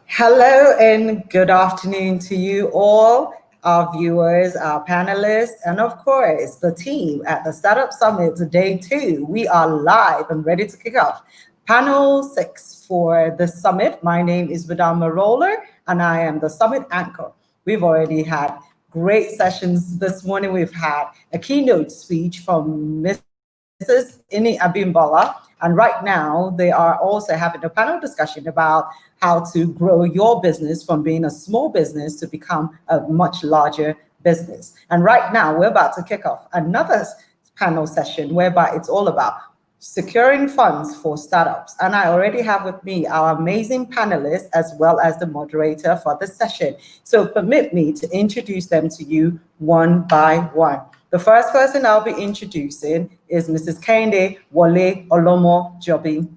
Hello and good afternoon to you all, our viewers, our panelists, and of course, the team at the Startup Summit Day 2. We are live and ready to kick off panel 6 for the summit. My name is Madame Roller, and I am the summit anchor. We've already had great sessions this morning. We've had a keynote speech from Mrs. Ini Abimbola, and right now they are also having a panel discussion about how to grow your business from being a small business to become a much larger business. And right now we're about to kick off another panel session whereby it's all about securing funds for startups. And I already have with me our amazing panelists as well as the moderator for the session. So permit me to introduce them to you one by one. The first person I'll be introducing is Mrs. Kehinde Wole Olomojobi.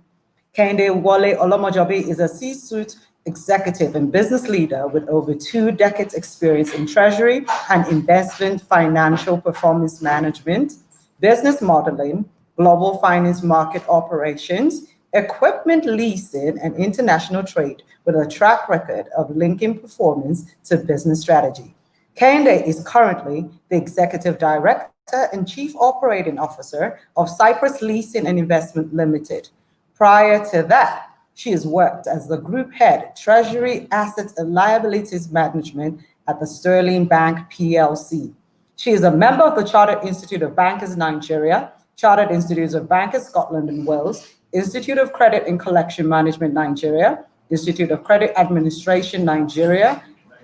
Kehinde Wole Olomojobi is a C-suite executive and business leader with over 2 decades experience in treasury and investment financial performance management, business modeling, global finance market operations, equipment leasing, and international trade with a track record of linking performance to business strategy. Kehinde is currently the Executive Director and Chief Operating Officer of Cyprus Leasing and Investment Limited. Prior to that, she has worked as the Group Head, Treasury, Assets and Liabilities Management at the Sterling Bank PLC. She is a member of the Chartered Institute of Bankers Nigeria, Chartered Institutes of Bankers Scotland and Wales, Institute of Credit and Collection Management Nigeria, Institute of Credit Administration Nigeria,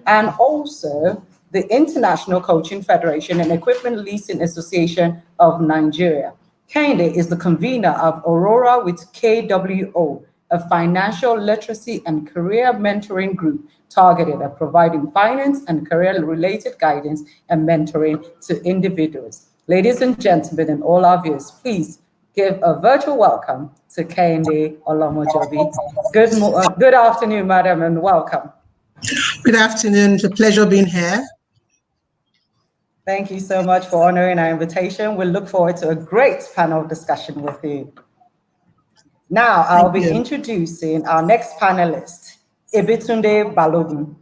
and also the International Coaching Federation and Equipment Leasing Association of Nigeria. Kehinde is the convener of Aurora with KWO, a financial literacy and career mentoring group targeted at providing finance and career-related guidance and mentoring to individuals. Ladies and gentlemen, and all our viewers, please give a virtual welcome to Kehinde Olomojobi. Good afternoon, madam, and welcome. Good afternoon. It's a pleasure being here. Thank you so much for honoring our invitation. We look forward to a great panel discussion with you. Now, I'll be introducing our next panelist, IBITUNDE Balogun.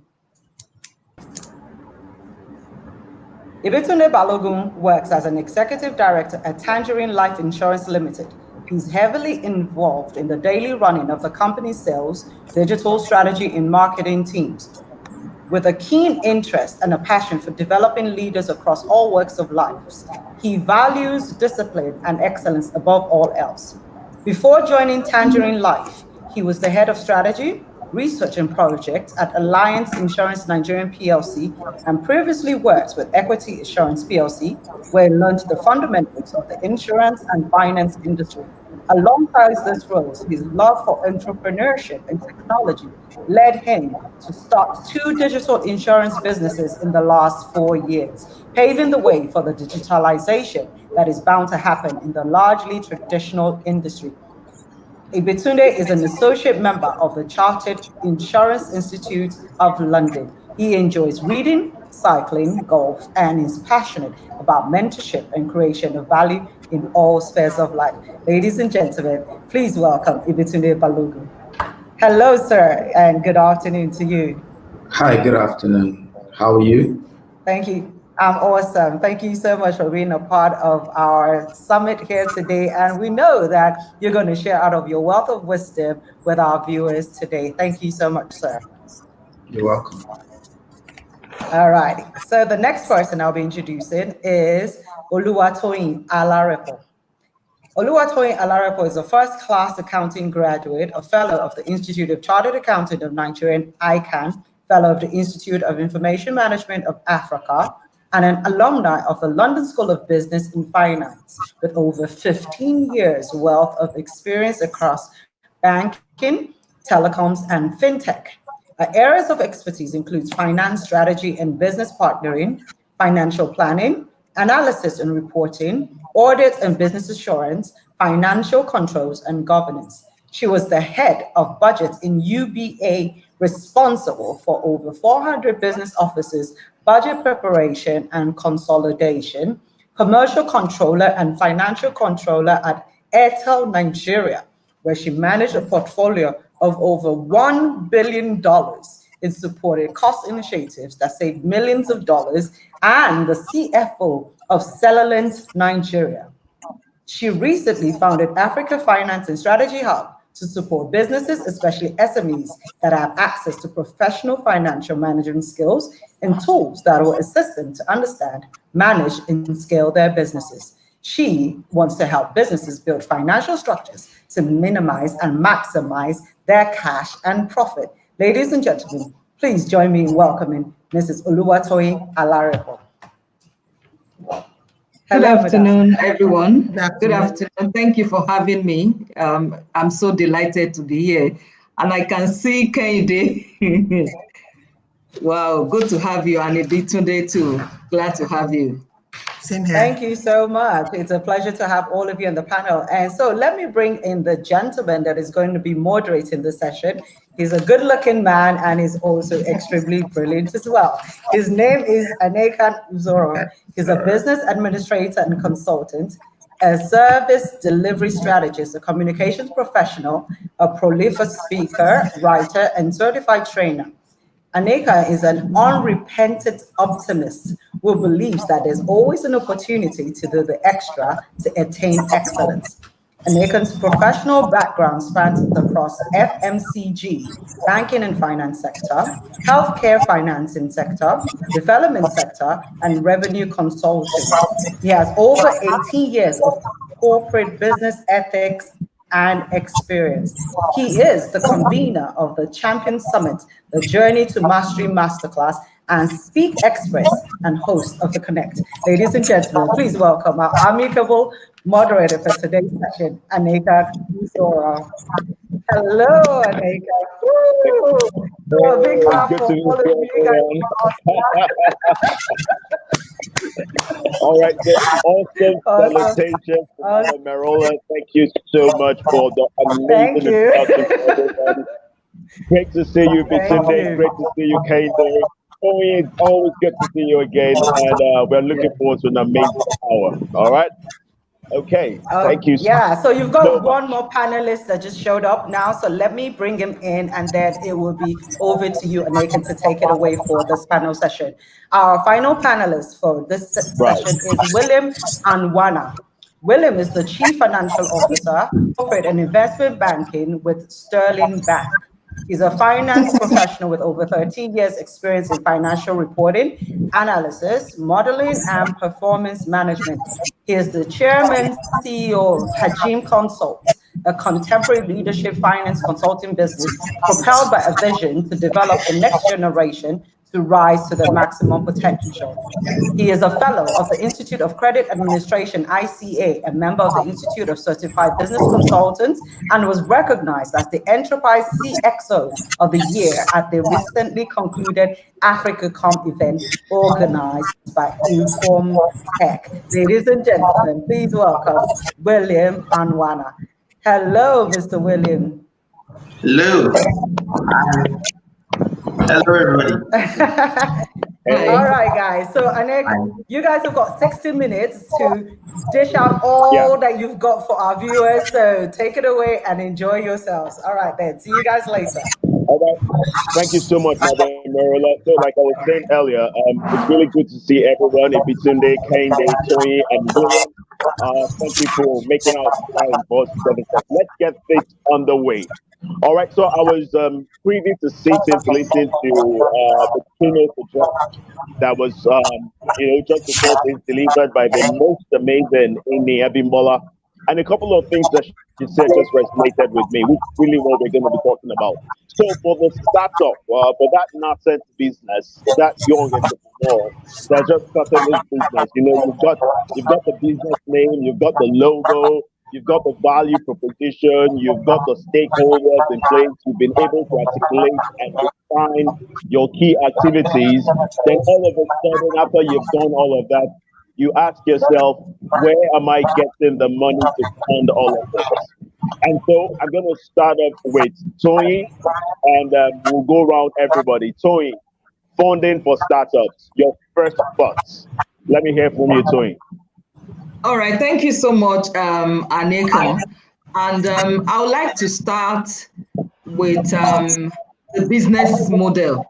IBITUNDE Balogun works as an executive director at Tangerine Life Insurance Limited. He's heavily involved in the daily running of the company's sales, digital strategy, and marketing teams. With a keen interest and a passion for developing leaders across all walks of life, he values discipline and excellence above all else. Before joining Tangerine Life, he was the head of strategy, research and projects at Alliance Insurance Nigerian PLC and previously worked with Equity Assurance PLC, where he learned the fundamentals of the insurance and finance industry. Alongside these roles, his love for entrepreneurship and technology led him to start 2 digital insurance businesses in the last 4 years, paving the way for the digitalization that is bound to happen in the largely traditional industry. IBITUNDE is an associate member of the Chartered Insurance Institute of London. He enjoys reading, cycling, golf, and is passionate about mentorship and creation of value in all spheres of life. Ladies and gentlemen, please welcome IBITUNDE Balogun. Hello, sir, and good afternoon to you. Hi, good afternoon. How are you? Thank you. I'm awesome. Thank you so much for being a part of our summit here today. And we know that you're going to share out of your wealth of wisdom with our viewers today. Thank you so much, sir. You're welcome. All righty. So the next person I'll be introducing is TOYIN ARALEPO. TOYIN ARALEPO is a first-class accounting graduate, a fellow of the Institute of Chartered Accountants of Nigeria, ANIEKAN, fellow of the Institute of Information Management of Africa, and an alumni of the London School of Business and Finance, with over 15 years wealth of experience across banking, telecoms, and fintech. Areas of expertise includes finance strategy and business partnering, financial planning, analysis and reporting, audit and business assurance, financial controls, and governance. She was the head of budget in UBA, responsible for over 400 business offices, budget preparation and consolidation, commercial controller and financial controller at Airtel Nigeria, where she managed a portfolio of over $1 billion in supported cost initiatives that saved millions of dollars, and the CFO of Cellulant Nigeria. She recently founded Africa Finance and Strategy Hub to support businesses, especially SMEs, that have access to professional financial management skills and tools that will assist them to understand, manage, and scale their businesses. She wants to help businesses build financial structures to minimize and maximize their cash and profit. Ladies and gentlemen, please join me in welcoming Mrs. Oluwatoyin ARALEPO. Good afternoon, everyone. Good afternoon. Thank you for having me. I'm so delighted to be here. And I can see KEHINDE. Wow, good to have you, and IBITUNDE too. Glad to have you. Same here. Thank you so much. It's a pleasure to have all of you on the panel. And so let me bring in the gentleman that is going to be moderating the session. He's a good-looking man, and he's also extremely brilliant as well. His name is ANIEKAN USOROH. He's a business administrator and consultant, a service delivery strategist, a communications professional, a prolific speaker, writer, and certified trainer. ANIEKAN is an unrepentant optimist who believes that there's always an opportunity to do the extra to attain excellence. ANIEKAN's professional background spans across FMCG, banking and finance sector, healthcare financing sector, development sector, and revenue consulting. He has over 18 years of corporate business ethics and experience. He is the convener of the Champion Summit, the Journey to Mastery Masterclass, and Speak Express, and host of the Connect. Ladies and gentlemen, please welcome our amicable moderator for today's session, ANIEKAN USOROH. Hello, ANIEKAN. A big clap for all of you guys. All right, so awesome salutations, Marola. Thank you so much for the amazing introduction. Great to see you, IBITUNDE. Great to see you, KEHINDE. Always good to see you again, and we're looking forward to an amazing hour. All right. Okay, thank you. Yeah, so you've got one more panelist that just showed up now, so let me bring him in, and then it will be over to you, ANIEKAN, to take it away for this panel session. Our final panelist for this session is William ANWANA. William is the Chief Financial Officer, Corporate and Investment Banking with Sterling Bank. He's a finance professional with over 13 years experience in financial reporting, analysis, modeling, and performance management. He is the chairman, CEO of Hajim Consults, a contemporary leadership finance consulting business propelled by a vision to develop the next generation to rise to their maximum potential. He is a fellow of the Institute of Credit Administration, ICA, a member of the Institute of Certified Business Consultants, and was recognized as the Enterprise CXO of the Year at the recently concluded AfricaCom event organized by Inform Tech. Ladies and gentlemen, please welcome William ANWANA. Hello, Mr. William. Hello. Hello, everybody. All right, guys. So, ANIEKAN, you guys have got 60 minutes to dish out all that you've got for our viewers. So, take it away and enjoy yourselves. All right, then. See you guys later. All right. Thank you so much, Madam Marola. So, like I was saying earlier, it's really good to see everyone, IBITUNDE, KEHINDE, TOYIN, and William. Thank you for making our time for us together. Let's get this underway. All right, so I was privy to sitting to listen to the keynote address that was, just before this delivered by the most amazing Amy Abimbola. And a couple of things that she said just resonated with me, which is really what we're going to be talking about. So for the startup, for that nascent business, that young entrepreneur that just started this business, you've got the business name, you've got the logo, you've got the value proposition, you've got the stakeholders in place, you've been able to articulate and define your key activities. Then all of a sudden, after you've done all of that, you ask yourself, where am I getting the money to fund all of this? And so I'm going to start up with TOYIN, and we'll go around everybody. TOYIN, funding for startups, your first thoughts. Let me hear from you, TOYIN. All right, thank you so much, ANIEKAN. And I would like to start with the business model,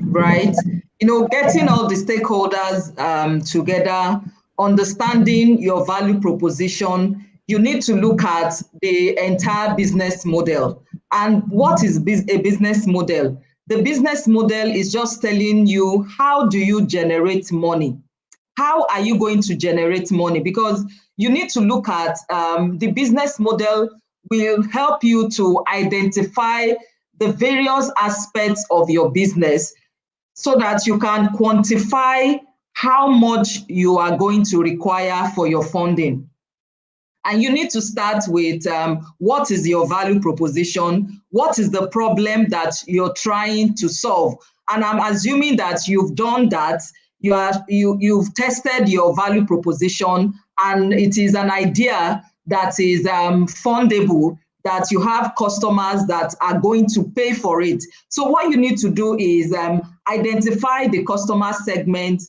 right? You know, getting all the stakeholders together, understanding your value proposition, you need to look at the entire business model. And what is a business model? The business model is just telling you, how do you generate money? How are you going to generate money? Because you need to look at the business model will help you to identify the various aspects of your business so that you can quantify how much you are going to require for your funding. And you need to start with what is your value proposition? What is the problem that you're trying to solve? And I'm assuming that you've done that. You've tested your value proposition, and it is an idea that is fundable, that you have customers that are going to pay for it. So what you need to do is identify the customer segment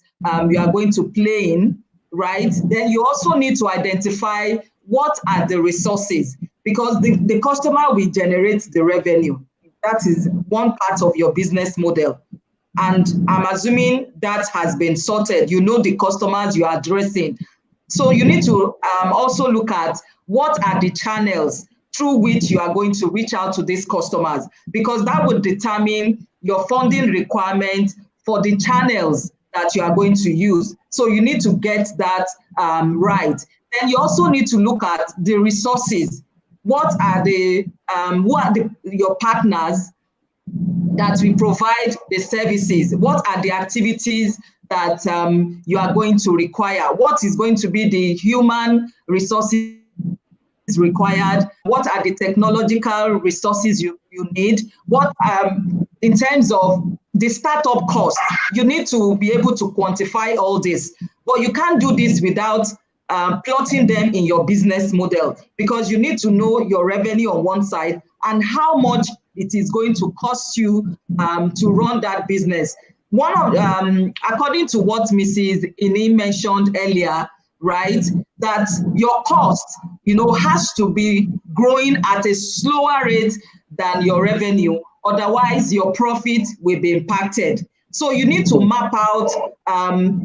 you are going to play in, right? Then you also need to identify what are the resources, because the customer will generate the revenue. That is one part of your business model. And I'm assuming that has been sorted. You know the customers you are addressing. So you need to also look at what are the channels through which you are going to reach out to these customers, because that would determine your funding requirement for the channels that you are going to use. So you need to get that right. Then you also need to look at the resources. What are your partners that will provide the services? What are the activities that you are going to require? What is going to be the human resources required? What are the technological resources you need? What in terms of the startup cost, you need to be able to quantify all this. But you can't do this without plotting them in your business model, because you need to know your revenue on one side and how much it is going to cost you to run that business. One of, according to what Mrs. Ini mentioned earlier, right, that your cost, has to be growing at a slower rate than your revenue. Otherwise, your profit will be impacted. So you need to map out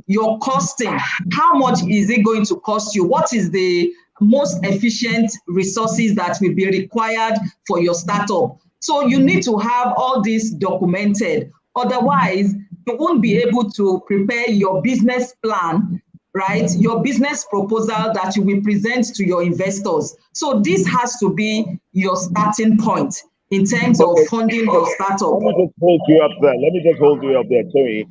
your costing. How much is it going to cost you? What is the most efficient resources that will be required for your startup? So you need to have all this documented. Otherwise, you won't be able to prepare your business plan, right? Your business proposal that you will present to your investors. So this has to be your starting point in terms of funding your startup. Let me just hold you up there, Tony.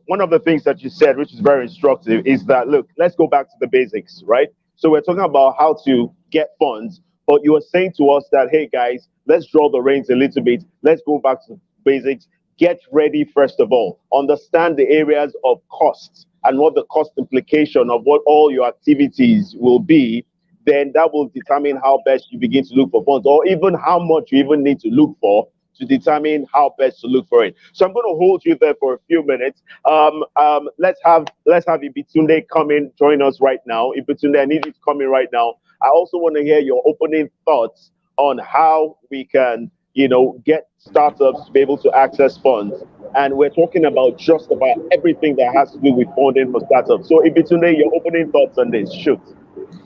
One of the things that you said, which is very instructive, is that, look, let's go back to the basics, right? So we're talking about how to get funds, but you are saying to us that, hey, guys, let's draw the reins a little bit. Let's go back to the basics. Get ready, first of all. Understand the areas of costs and what the cost implication of what all your activities will be. Then that will determine how best you begin to look for funds, or even how much you even need to look for to determine how best to look for it. So I'm going to hold you there for a few minutes. Let's have IBITUNDE come in, join us right now. IBITUNDE, I need you to come in right now. I also want to hear your opening thoughts on how we can, get startups to be able to access funds. And we're talking about just about everything that has to do with funding for startups. So IBITUNDE, your opening thoughts on this. Shoot.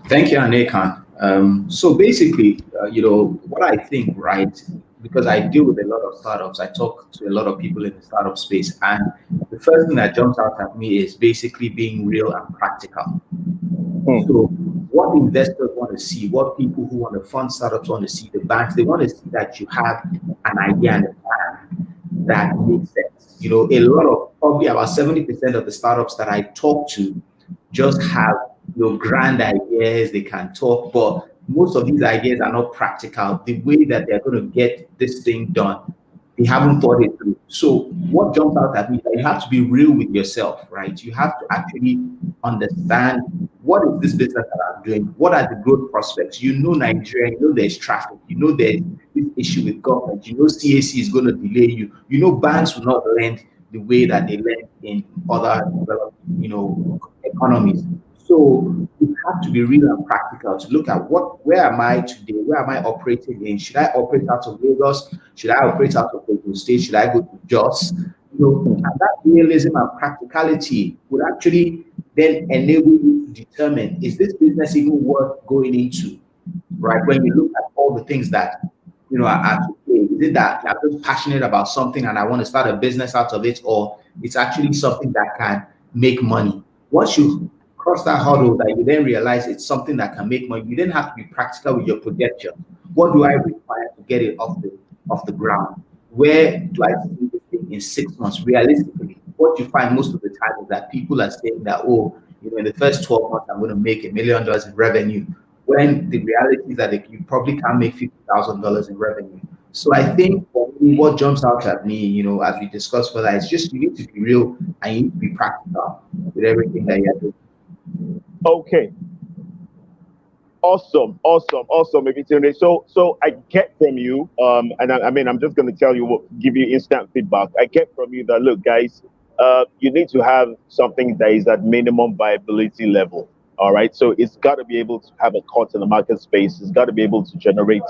Thank you, ANIEKAN. So basically, what I think, right, because I deal with a lot of startups, I talk to a lot of people in the startup space, and the first thing that jumps out at me is basically being real and practical. So what investors want to see, what people who want to fund startups want to see, the banks, they want to see that you have an idea and a plan that makes sense. A lot of, probably about 70% of the startups that I talk to just have grand ideas, they can talk, but most of these ideas are not practical. The way that they're going to get this thing done, they haven't thought it through. So what jumps out at me is that you have to be real with yourself, right? You have to actually understand, what is this business that I'm doing? What are the growth prospects? Nigeria, there's traffic, there's this issue with government, CAC is going to delay you, banks will not lend the way that they lend in other developed, economies. So you have to be real and practical to look at where am I today? Where am I operating in? Should I operate out of Lagos? Should I operate out of Lagos State? Should I go to Jos? And that realism and practicality would actually then enable you to determine, is this business even worth going into? Right? When you look at all the things that are at play, is it that I'm just passionate about something and I want to start a business out of it, or it's actually something that can make money? Once you cross that hurdle, that you then realize it's something that can make money, you then have to be practical with your projection. What do I require to get it off the ground? Where do I see this thing in 6 months? Realistically, what you find most of the time is that people are saying that, in the first 12 months, I'm going to make $1 million in revenue, when the reality is that you probably can't make $50,000 in revenue. So I think for me, what jumps out at me, as we discuss further, is just you need to be real and you need to be practical with everything that you're doing. Okay. Awesome. Ibitunde. So I get from you, and I'm just going to tell you, give you instant feedback. I get from you that, look, guys, you need to have something that is at minimum viability level. All right. So it's got to be able to have a cut in the market space. It's got to be able to generate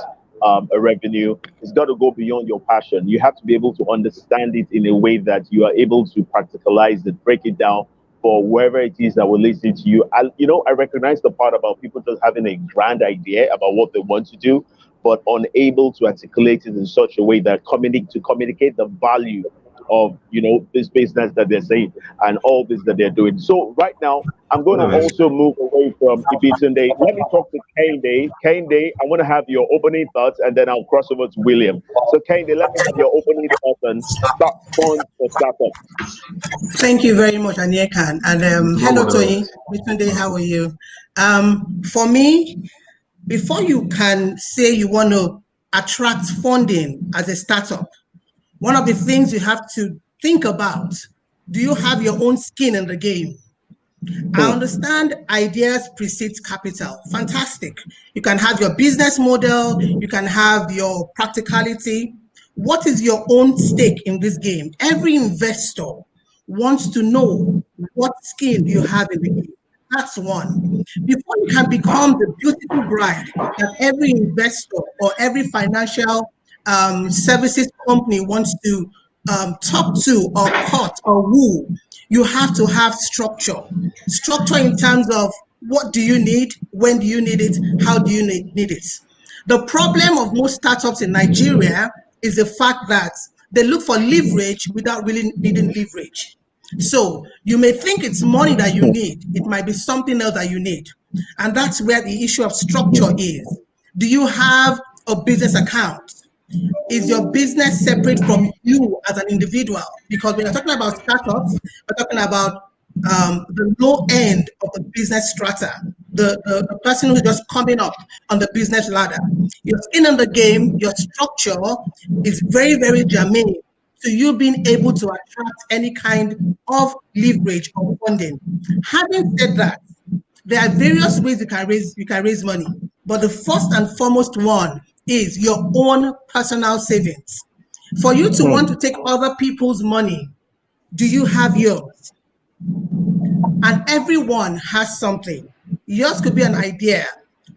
a revenue. It's got to go beyond your passion. You have to be able to understand it in a way that you are able to practicalize it, break it down for whoever it is that will listen to you. I recognize the part about people just having a grand idea about what they want to do, but unable to articulate it in such a way that communicate the value of this business that they're saying and all this that they're doing. So right now, I'm going to also move away from Ibitunde. Let me talk to Kehinde. Kehinde, I want to have your opening thoughts, and then I'll cross over to William. So Kehinde, let me have your opening thoughts and start fund for startups. Thank you very much, ANIEKAN. And hello, Toyin. Ibitunde, how are you? For me, before you can say you want to attract funding as a startup, one of the things you have to think about, do you have your own skin in the game? I understand ideas precedes capital. Fantastic. You can have your business model, you can have your practicality. What is your own stake in this game? Every investor wants to know what skin you have in the game. That's one. Before you can become the beautiful bride that every investor or every financial services company wants to talk to or cut or woo, you have to have structure. Structure in terms of what do you need, when do you need it, how do you need it. The problem of most startups in Nigeria is the fact that they look for leverage without really needing leverage. So you may think it's money that you need. It might be something else that you need. And that's where the issue of structure is. Do you have a business account? Is your business separate from you as an individual? Because when you're talking about startups, we're talking about the low end of the business strata, the person who's just coming up on the business ladder. Your skin in the game, your structure is very, very germane to you being able to attract any kind of leverage or funding. Having said that, there are various ways you can raise money, but the first and foremost one is your own personal savings. For you to want to take other people's money, do you have yours? And everyone has something. Yours could be an idea,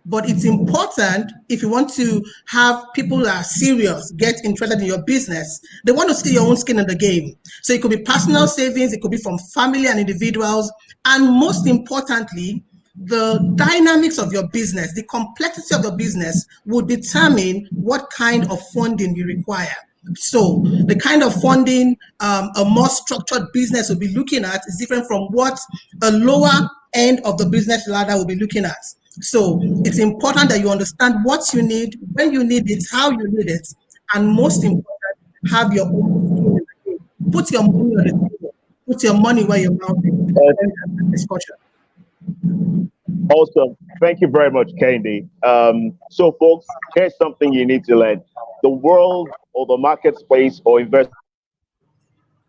but it's important if you want to have people that are serious get interested in your business. They want to see your own skin in the game. So it could be personal savings, it could be from family and individuals, and most importantly, the dynamics of your business, the complexity of your business will determine what kind of funding you require. So the kind of funding a more structured business will be looking at is different from what a lower end of the business ladder will be looking at. So it's important that you understand what you need, when you need it, how you need it, and most important, have your own skin in the game. Put your money on the table. Put your money where your mouth is. Discussion. Awesome. Thank you very much, Kehinde. So, folks, here's something you need to learn. The world or the market space or invest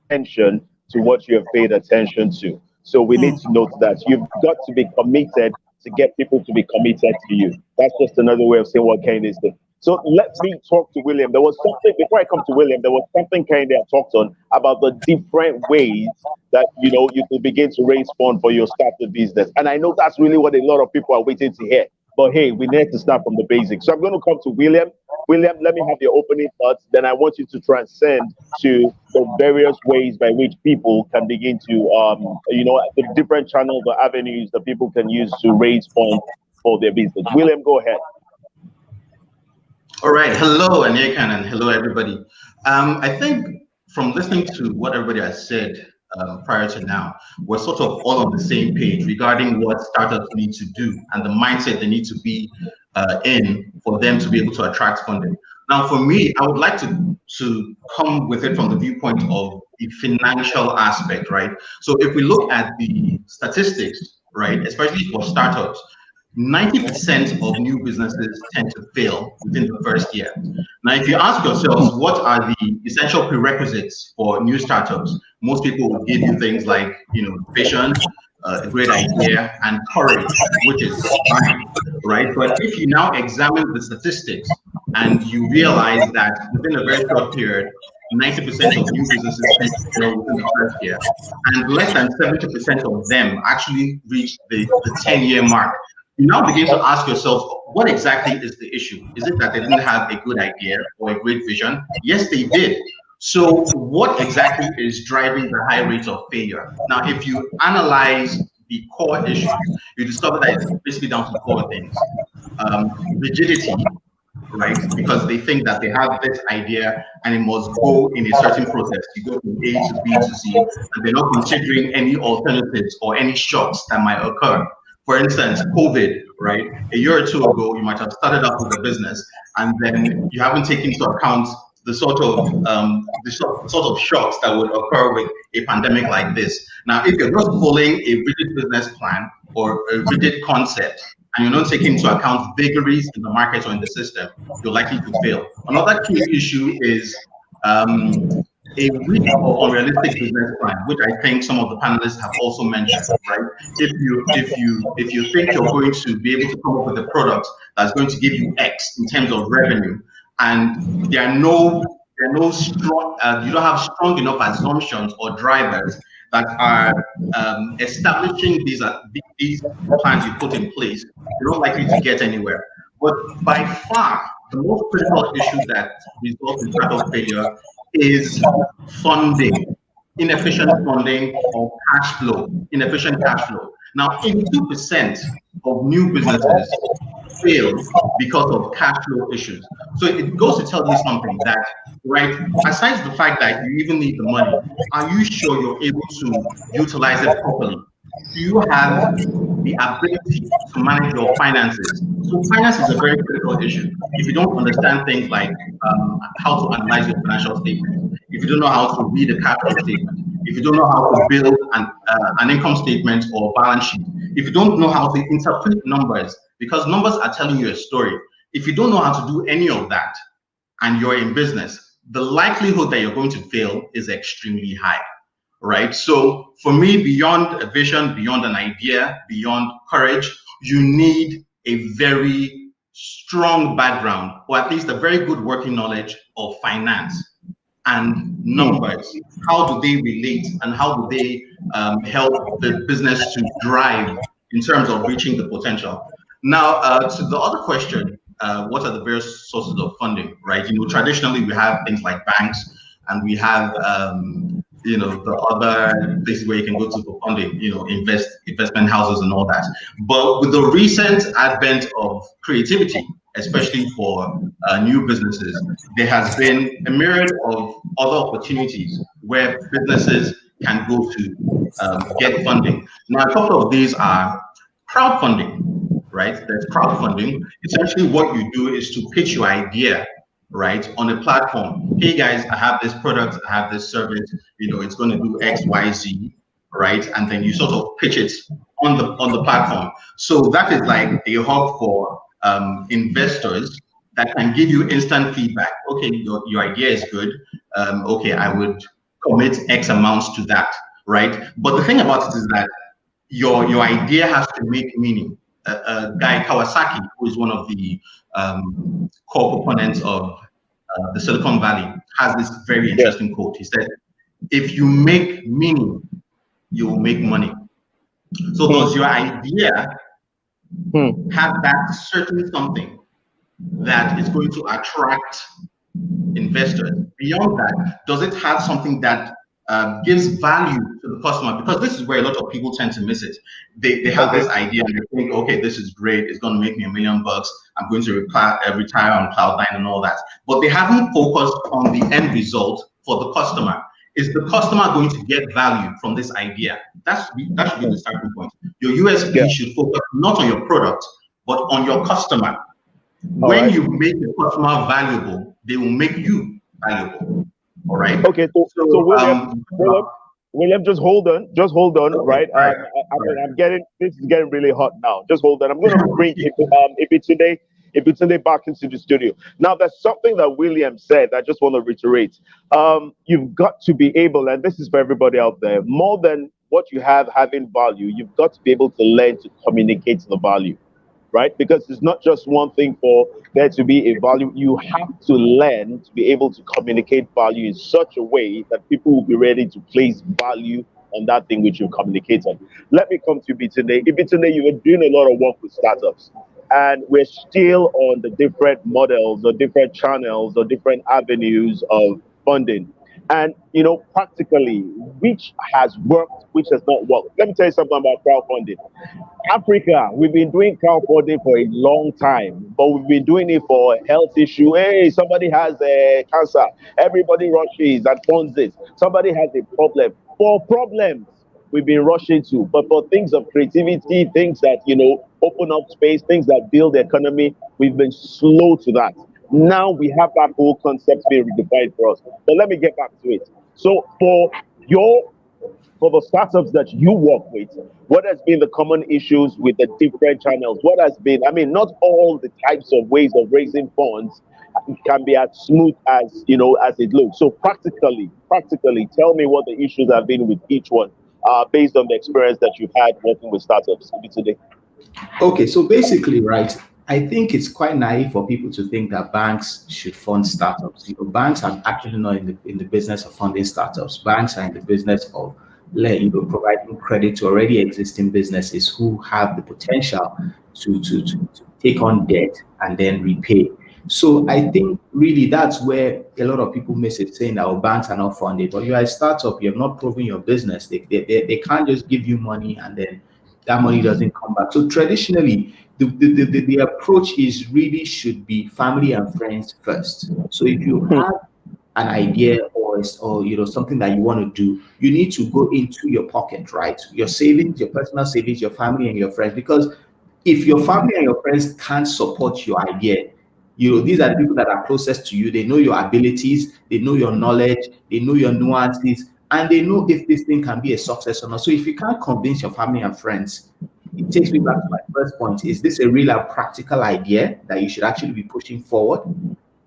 attention to what you have paid attention to. So we need to note that you've got to be committed to get people to be committed to you. That's just another way of saying what Kehinde is saying. So let me talk to William. There was something, before I come to William, there was something kind of talked on about the different ways that, you know, you can begin to raise funds for your startup business. And I know that's really what a lot of people are waiting to hear. But hey, we need to start from the basics. So I'm going to come to William. William, let me have your opening thoughts. Then I want you to transcend to the various ways by which people can begin to, you know, the different channels or avenues that people can use to raise funds for their business. William, go ahead. All right. Hello, ANIEKAN, and hello, everybody. I think from listening to what everybody has said prior to now, we're sort of all on the same page regarding what startups need to do and the mindset they need to be in for them to be able to attract funding. Now, for me, I would like to come with it from the viewpoint of the financial aspect, right? So if we look at the statistics, right, especially for startups, 90% of new businesses tend to fail within the first year. Now, if you ask yourselves, what are the essential prerequisites for new startups? Most people will give you things like, you know, vision, a great idea, and courage, which is fine, right? But if you now examine the statistics and you realize that within a very short period, 90% of new businesses tend to fail within the first year, and less than 70% of them actually reach the 10-year mark. You now begin to ask yourself, what exactly is the issue? Is it that they didn't have a good idea or a great vision? Yes, they did. So what exactly is driving the high rate of failure? Now, if you analyze the core issues, you discover that it's basically down to four things. Rigidity, right? Because they think that they have this idea and it must go in a certain process. You go from A to B to C, and they're not considering any alternatives or any shocks that might occur. For instance, COVID, right? A year or two ago, you might have started up with a business, and then you haven't taken into account the sort of shocks that would occur with a pandemic like this. Now, if you're just following a rigid business plan or a rigid concept, and you're not taking into account vagaries in the market or in the system, you're likely to fail. Another key issue is a weak or unrealistic business plan, which I think some of the panelists have also mentioned, right? If you think you're going to be able to come up with a product that's going to give you X in terms of revenue, and there are no strong, you don't have strong enough assumptions or drivers that are establishing these plans you put in place, you're not likely to get anywhere. But by far, the most critical issue that results in startup failure is funding, inefficient funding or cash flow, inefficient cash flow. Now, 82% of new businesses fail because of cash flow issues. So it goes to tell you something that, right, aside the fact that you even need the money, are you sure you're able to utilize it properly? Do you have the ability to manage your finances? So finance is a very critical issue. If you don't understand things like how to analyze your financial statement, if you don't know how to read a cash flow statement, if you don't know how to build an income statement or balance sheet, if you don't know how to interpret numbers, because numbers are telling you a story. If you don't know how to do any of that and you're in business, the likelihood that you're going to fail is extremely high, right? So for me, beyond a vision, beyond an idea, beyond courage, you need a very strong background, or at least a very good working knowledge of finance and numbers. How do they relate and how do they help the business to drive in terms of reaching the potential? Now, to the other question, what are the various sources of funding, right? You know, traditionally we have things like banks, and we have, you know, the other places where you can go to for funding, you know, investment houses and all that. But with the recent advent of creativity, especially for new businesses, there has been a myriad of other opportunities where businesses can go to get funding. Now, a couple of these are crowdfunding, right? There's crowdfunding. Essentially, what you do is to pitch your idea, right, on a platform. Hey guys, I have this product, I have this service, you know, it's going to do X, Y, Z, right? And then you sort of pitch it on the platform. So that is like a hub for investors that can give you instant feedback. Okay, your idea is good. Okay, I would commit X amounts to that, right? But the thing about it is that your idea has to make meaning. guy Kawasaki, who is one of the core proponents of the Silicon Valley, has this very interesting quote. He said, "If you make meaning, you will make money." So does your idea have that certain something that is going to attract investors? Beyond that, does it have something that gives value to the customer? Because this is where a lot of people tend to miss it. They have this idea and they think, okay, this is great, it's going to make me $1 million, I'm going to retire on Cloud9 and all that. But they haven't focused on the end result for the customer. Is the customer going to get value from this idea? That should be the starting point. Your USP should focus not on your product, but on your customer. When you make the customer valuable, they will make you valuable. All right. Okay. So William, just hold on. Right. I'm getting, this is getting really hot now. Just hold on. I'm going to bring Ibitunde back into the studio. Now, there's something that William said I just want to reiterate. You've got to be able, and this is for everybody out there, more than what you have having value, you've got to be able to learn to communicate the value. Right? Because it's not just one thing for there to be a value. You have to learn to be able to communicate value in such a way that people will be ready to place value on that thing which you communicated. Let me come to Ibitunde. Ibitunde, you were doing a lot of work with startups, and we're still on the different models or different channels or different avenues of funding. And, you know, practically, which has worked, which has not worked. Let me tell you something about crowdfunding. Africa, we've been doing crowdfunding for a long time, but we've been doing it for health issue. Hey, somebody has cancer. Everybody rushes and funds it. Somebody has a problem. For problems, we've been rushing to. But for things of creativity, things that, you know, open up space, things that build the economy, we've been slow to that. Now we have that whole concept being redefined for us. But let me get back to it. So for the startups that you work with, what has been the common issues with the different channels? What has been, I mean, not all the types of ways of raising funds can be as smooth as, you know, as it looks. So practically, tell me what the issues have been with each one, based on the experience that you've had working with startups today. Okay, so basically, right, I think it's quite naive for people to think that banks should fund startups. You know, banks are actually not in the business of funding startups. Banks are in the business of providing credit to already existing businesses who have the potential to take on debt and then repay. So I think really that's where a lot of people miss it, saying that banks are not funded. But you are a startup, you have not proven your business. They can't just give you money and then that money doesn't come back. So traditionally, the approach is really should be family and friends first. So if you have an idea or you know something that you want to do, you need to go into your pocket, right? Your savings, your personal savings, your family and your friends. Because if your family and your friends can't support your idea, you know, these are the people that are closest to you. They know your abilities, they know your knowledge, they know your nuances, and they know if this thing can be a success or not. So if you can't convince your family and friends, it takes me back to my first point. Is this a real and practical idea that you should actually be pushing forward?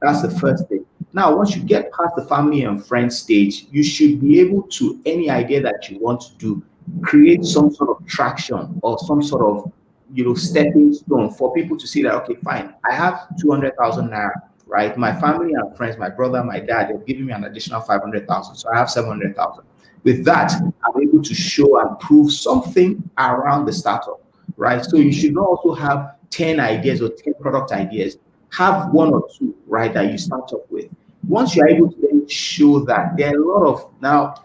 That's the first thing. Now, once you get past the family and friends stage, you should be able to, any idea that you want to do, create some sort of traction or some sort of, you know, stepping stone for people to see that, okay, fine, I have 200,000 naira, right? My family and friends, my brother, my dad, they're giving me an additional 500,000. So I have 700,000. With that, I'm able to show and prove something around the startup, right? So you should not also have 10 ideas or 10 product ideas. Have one or two, right, that you start up with. Once you're able to then show that, there are a lot of now,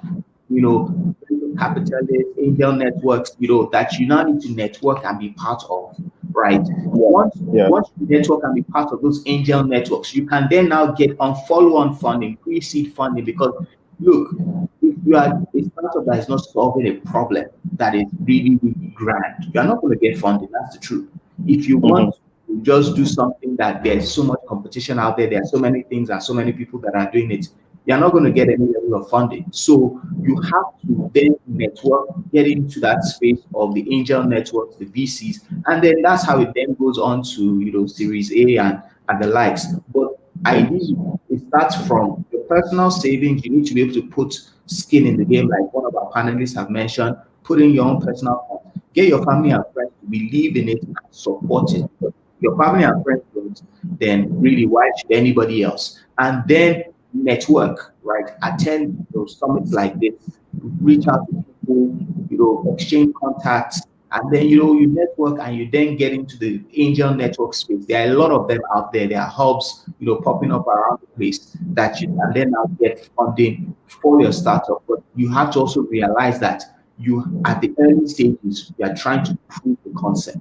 you know, capitalists, angel networks, you know, that you now need to network and be part of, right? Once you network and be part of those angel networks, you can then now get on follow-on funding, pre-seed funding, because look, if you are a startup that is not solving a problem that is really, really grand, you are not going to get funding. That's the truth. If you want to just do something that there's so much competition out there, there are so many things and so many people that are doing it, you're not going to get any level of funding. So you have to then network, get into that space of the angel networks, the VCs, and then that's how it then goes on to, you know, Series A and the likes. But ideally, it starts from your personal savings. You need to be able to put skin in the game, like one of our panelists have mentioned, put in your own personal funds. Get your family and friends to believe in it and support it. If your family and friends don't, then really, why should anybody else? And then network, right? Attend those summits like this, reach out to people, exchange contacts, and then you network and you then get into the angel network space. There are a lot of them out there. There are hubs, popping up around the place that you can then now get funding for your startup. But you have to also realize that you, at the early stages, you are trying to prove the concept,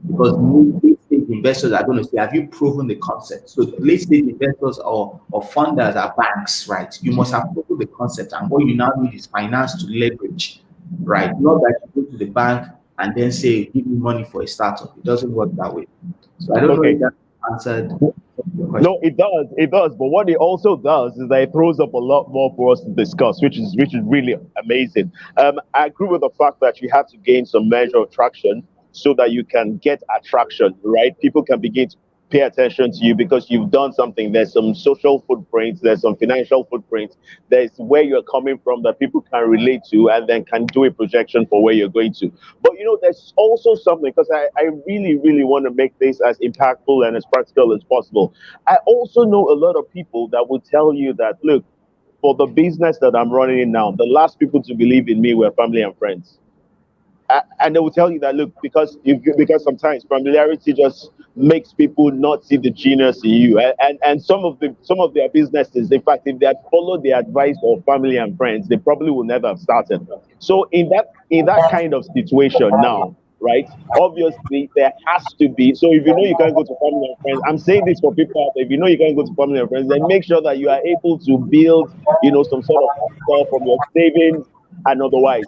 because late stage investors are going to say, have you proven the concept? So late stage investors or funders are banks, right? You must have proven the concept, and what you now need is finance to leverage, right? Not that you go to the bank and then say, give me money for a startup. It doesn't work that way. So I don't know if that answered your question. No, it does. But what it also does is that it throws up a lot more for us to discuss, which is really amazing. I agree with the fact that you have to gain some measure of traction so that you can get attraction, right? People can begin to pay attention to you because you've done something. There's some social footprints, there's some financial footprints, there's where you're coming from that people can relate to and then can do a projection for where you're going to. But there's also something, because I really want to make this as impactful and as practical as possible. I also know a lot of people that will tell you that, look, for the business that I'm running in now, the last people to believe in me were family and friends. And they will tell you that, look, because sometimes familiarity just makes people not see the genius in you. And some of their businesses, in fact, if they had followed the advice of family and friends, they probably would never have started. So in that kind of situation now, right, obviously there has to be, so if you can't go to family and friends, I'm saying this for people out there, if you can't go to family and friends, then make sure that you are able to build, some sort of capital from your savings and otherwise.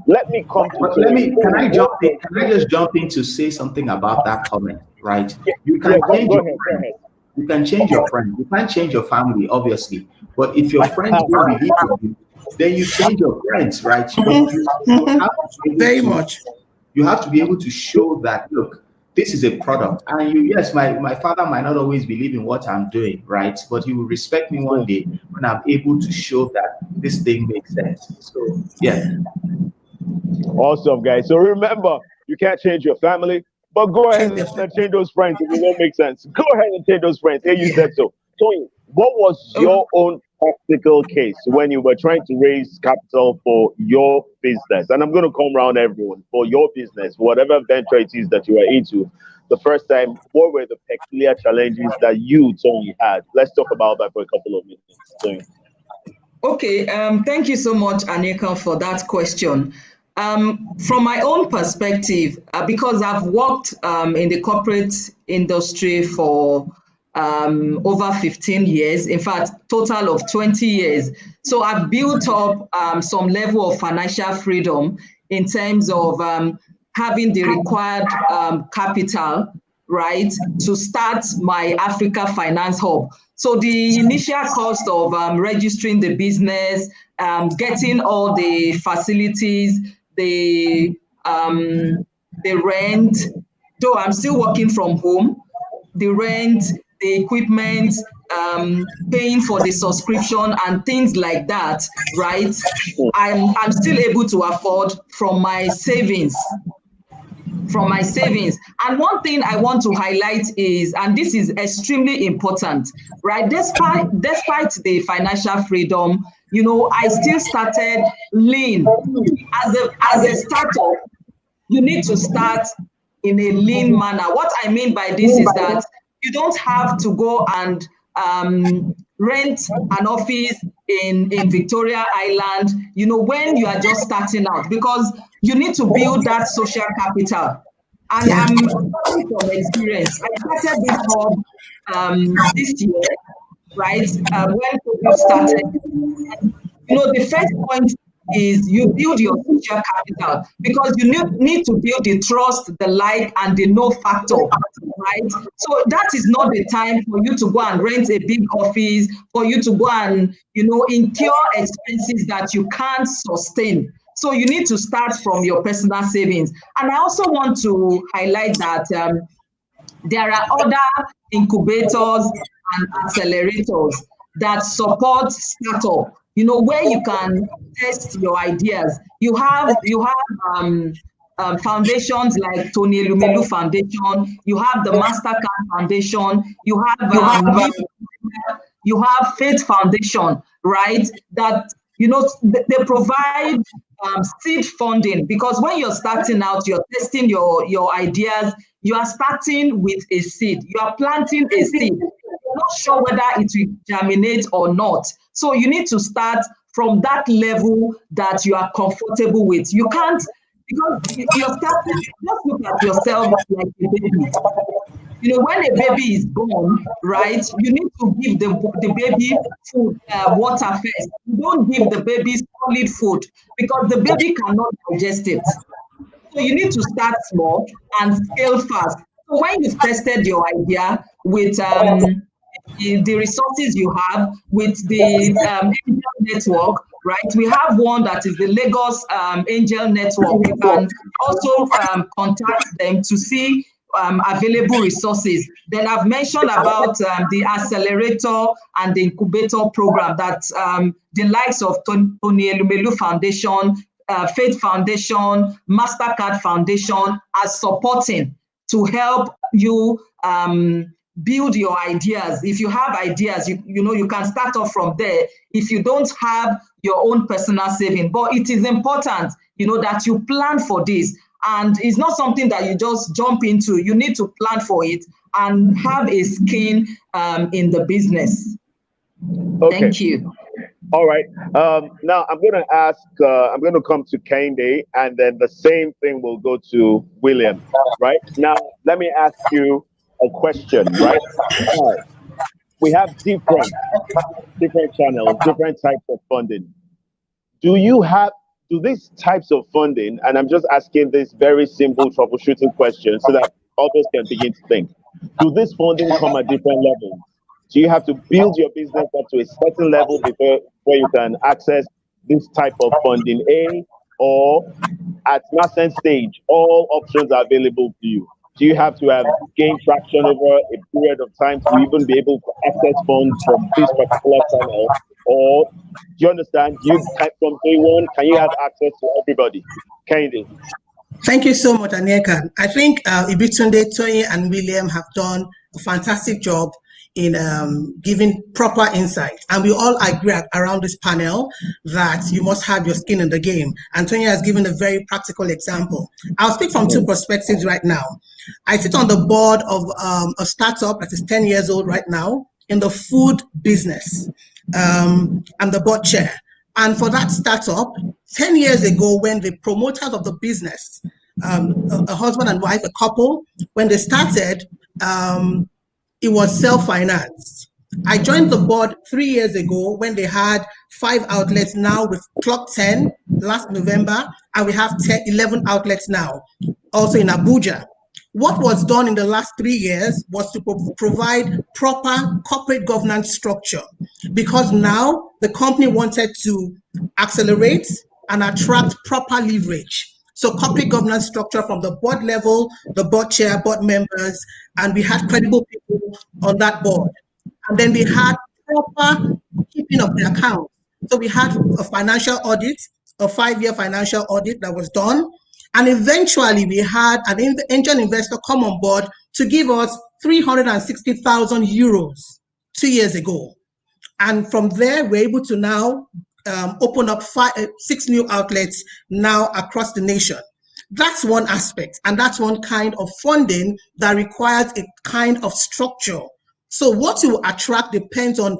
Let me come to. Can I just jump in to say something about that comment, right? You can change your friend. You can change your friend. You can't change your family, obviously. But if your friends don't believe in you, then you change your friends, right? Very much. You have to be able to show that, look, this is a product. And yes, my father might not always believe in what I'm doing, right? But he will respect me one day when I'm able to show that this thing makes sense. So, yeah. Awesome, guys. So remember, you can't change your family, but go ahead and change those friends if it don't make sense. Go ahead and change those friends. Here you said so. Toyin, what was your own practical case when you were trying to raise capital for your business? And I'm going to come around everyone for your business, whatever venture it is that you are into. The first time, what were the peculiar challenges that you, Toyin, had? Let's talk about that for a couple of minutes, Toyin. Okay, thank you so much, ANIEKAN, for that question. From my own perspective, because I've worked in the corporate industry for over 15 years, in fact, total of 20 years. So I've built up some level of financial freedom in terms of having the required capital, right, to start my Africa Finance Hub. So the initial cost of registering the business, getting all the facilities, the rent, though I'm still working from home, the rent, the equipment, paying for the subscription and things like that, right? I'm still able to afford from my savings. And one thing I want to highlight is, and this is extremely important, right? Despite the financial freedom, I still started lean. As a startup, you need to start in a lean manner. What I mean by this is that you don't have to go and rent an office in Victoria Island, when you are just starting out, because you need to build that social capital. And I'm talking from experience. I started this hub this year, right? When COVID started. The first point is you build your social capital, because you need to build the trust, the like, and the know factor, right? So that is not the time for you to go and rent a big office, for you to go and, incur expenses that you can't sustain. So you need to start from your personal savings. And I also want to highlight that there are other incubators and accelerators that support startup, where you can test your ideas. You have foundations like Tony Elumelu Foundation, you have the Mastercard Foundation, you have you have Faith Foundation, right? That, you know, they provide seed funding, because when you're starting out, you're testing your ideas, you are starting with a seed, you are planting a seed. You're not sure whether it will germinate or not. So you need to start from that level that you are comfortable with. You can't, because you're starting, just look at yourself like a baby. You know, when a baby is born, right, you need to give the baby food, water first. You don't give the baby solid food because the baby cannot digest it. So you need to start small and scale fast. So when you've tested your idea with the resources you have, with the angel network, right? We have one that is the Lagos Angel Network. You can also contact them to see available resources. Then I've mentioned about the accelerator and the incubator program that the likes of Tony Elumelu Foundation, Faith Foundation, Mastercard Foundation are supporting to help you build your ideas. If you have ideas, you know, you can start off from there. If you don't have your own personal saving, but it is important, you know, that you plan for this. And it's not something that you just jump into. You need to plan for it and have a skin in the business. Okay. Thank you. All right. Now I'm going to ask, I'm going to come to Kehinde, and then the same thing will go to William, right? Now, let me ask you a question, right? We have different channels, different types of funding. Do these types of funding, and I'm just asking this very simple troubleshooting question so that others can begin to think, do this funding come at different levels? Do you have to build your business up to a certain level before you can access this type of funding, or at nascent stage, all options are available to you? Do you have to have gained traction over a period of time to even be able to access funds from this particular channel? Or do you understand? From day one, can you have access to everybody? Kehinde. Thank you so much, ANIEKAN. I think IBITUNDE, TOYIN, and William have done a fantastic job in giving proper insight. And we all agree around this panel that you must have your skin in the game. And TOYIN has given a very practical example. I'll speak from two perspectives right now. I sit on the board of a startup that is 10 years old right now in the food business. I'm the board chair. And for that startup, 10 years ago, when the promoters of the business, a husband and wife, a couple, when they started, it was self-financed. I joined the board 3 years ago when they had 5 outlets. Now we've clocked 10 last November, and we have 11 outlets now, also in Abuja. What was done in the last 3 years was to provide proper corporate governance structure, because now the company wanted to accelerate and attract proper leverage. So corporate governance structure from the board level, the board chair, board members, and we had credible people on that board. And then we had proper keeping of the accounts. So we had a financial audit, a 5-year financial audit that was done. And eventually we had an angel investor come on board to give us 360,000 euros 2 years ago. And from there, we're able to now open up 6 new outlets now across the nation. That's one aspect, and that's one kind of funding that requires a kind of structure. So what you attract depends on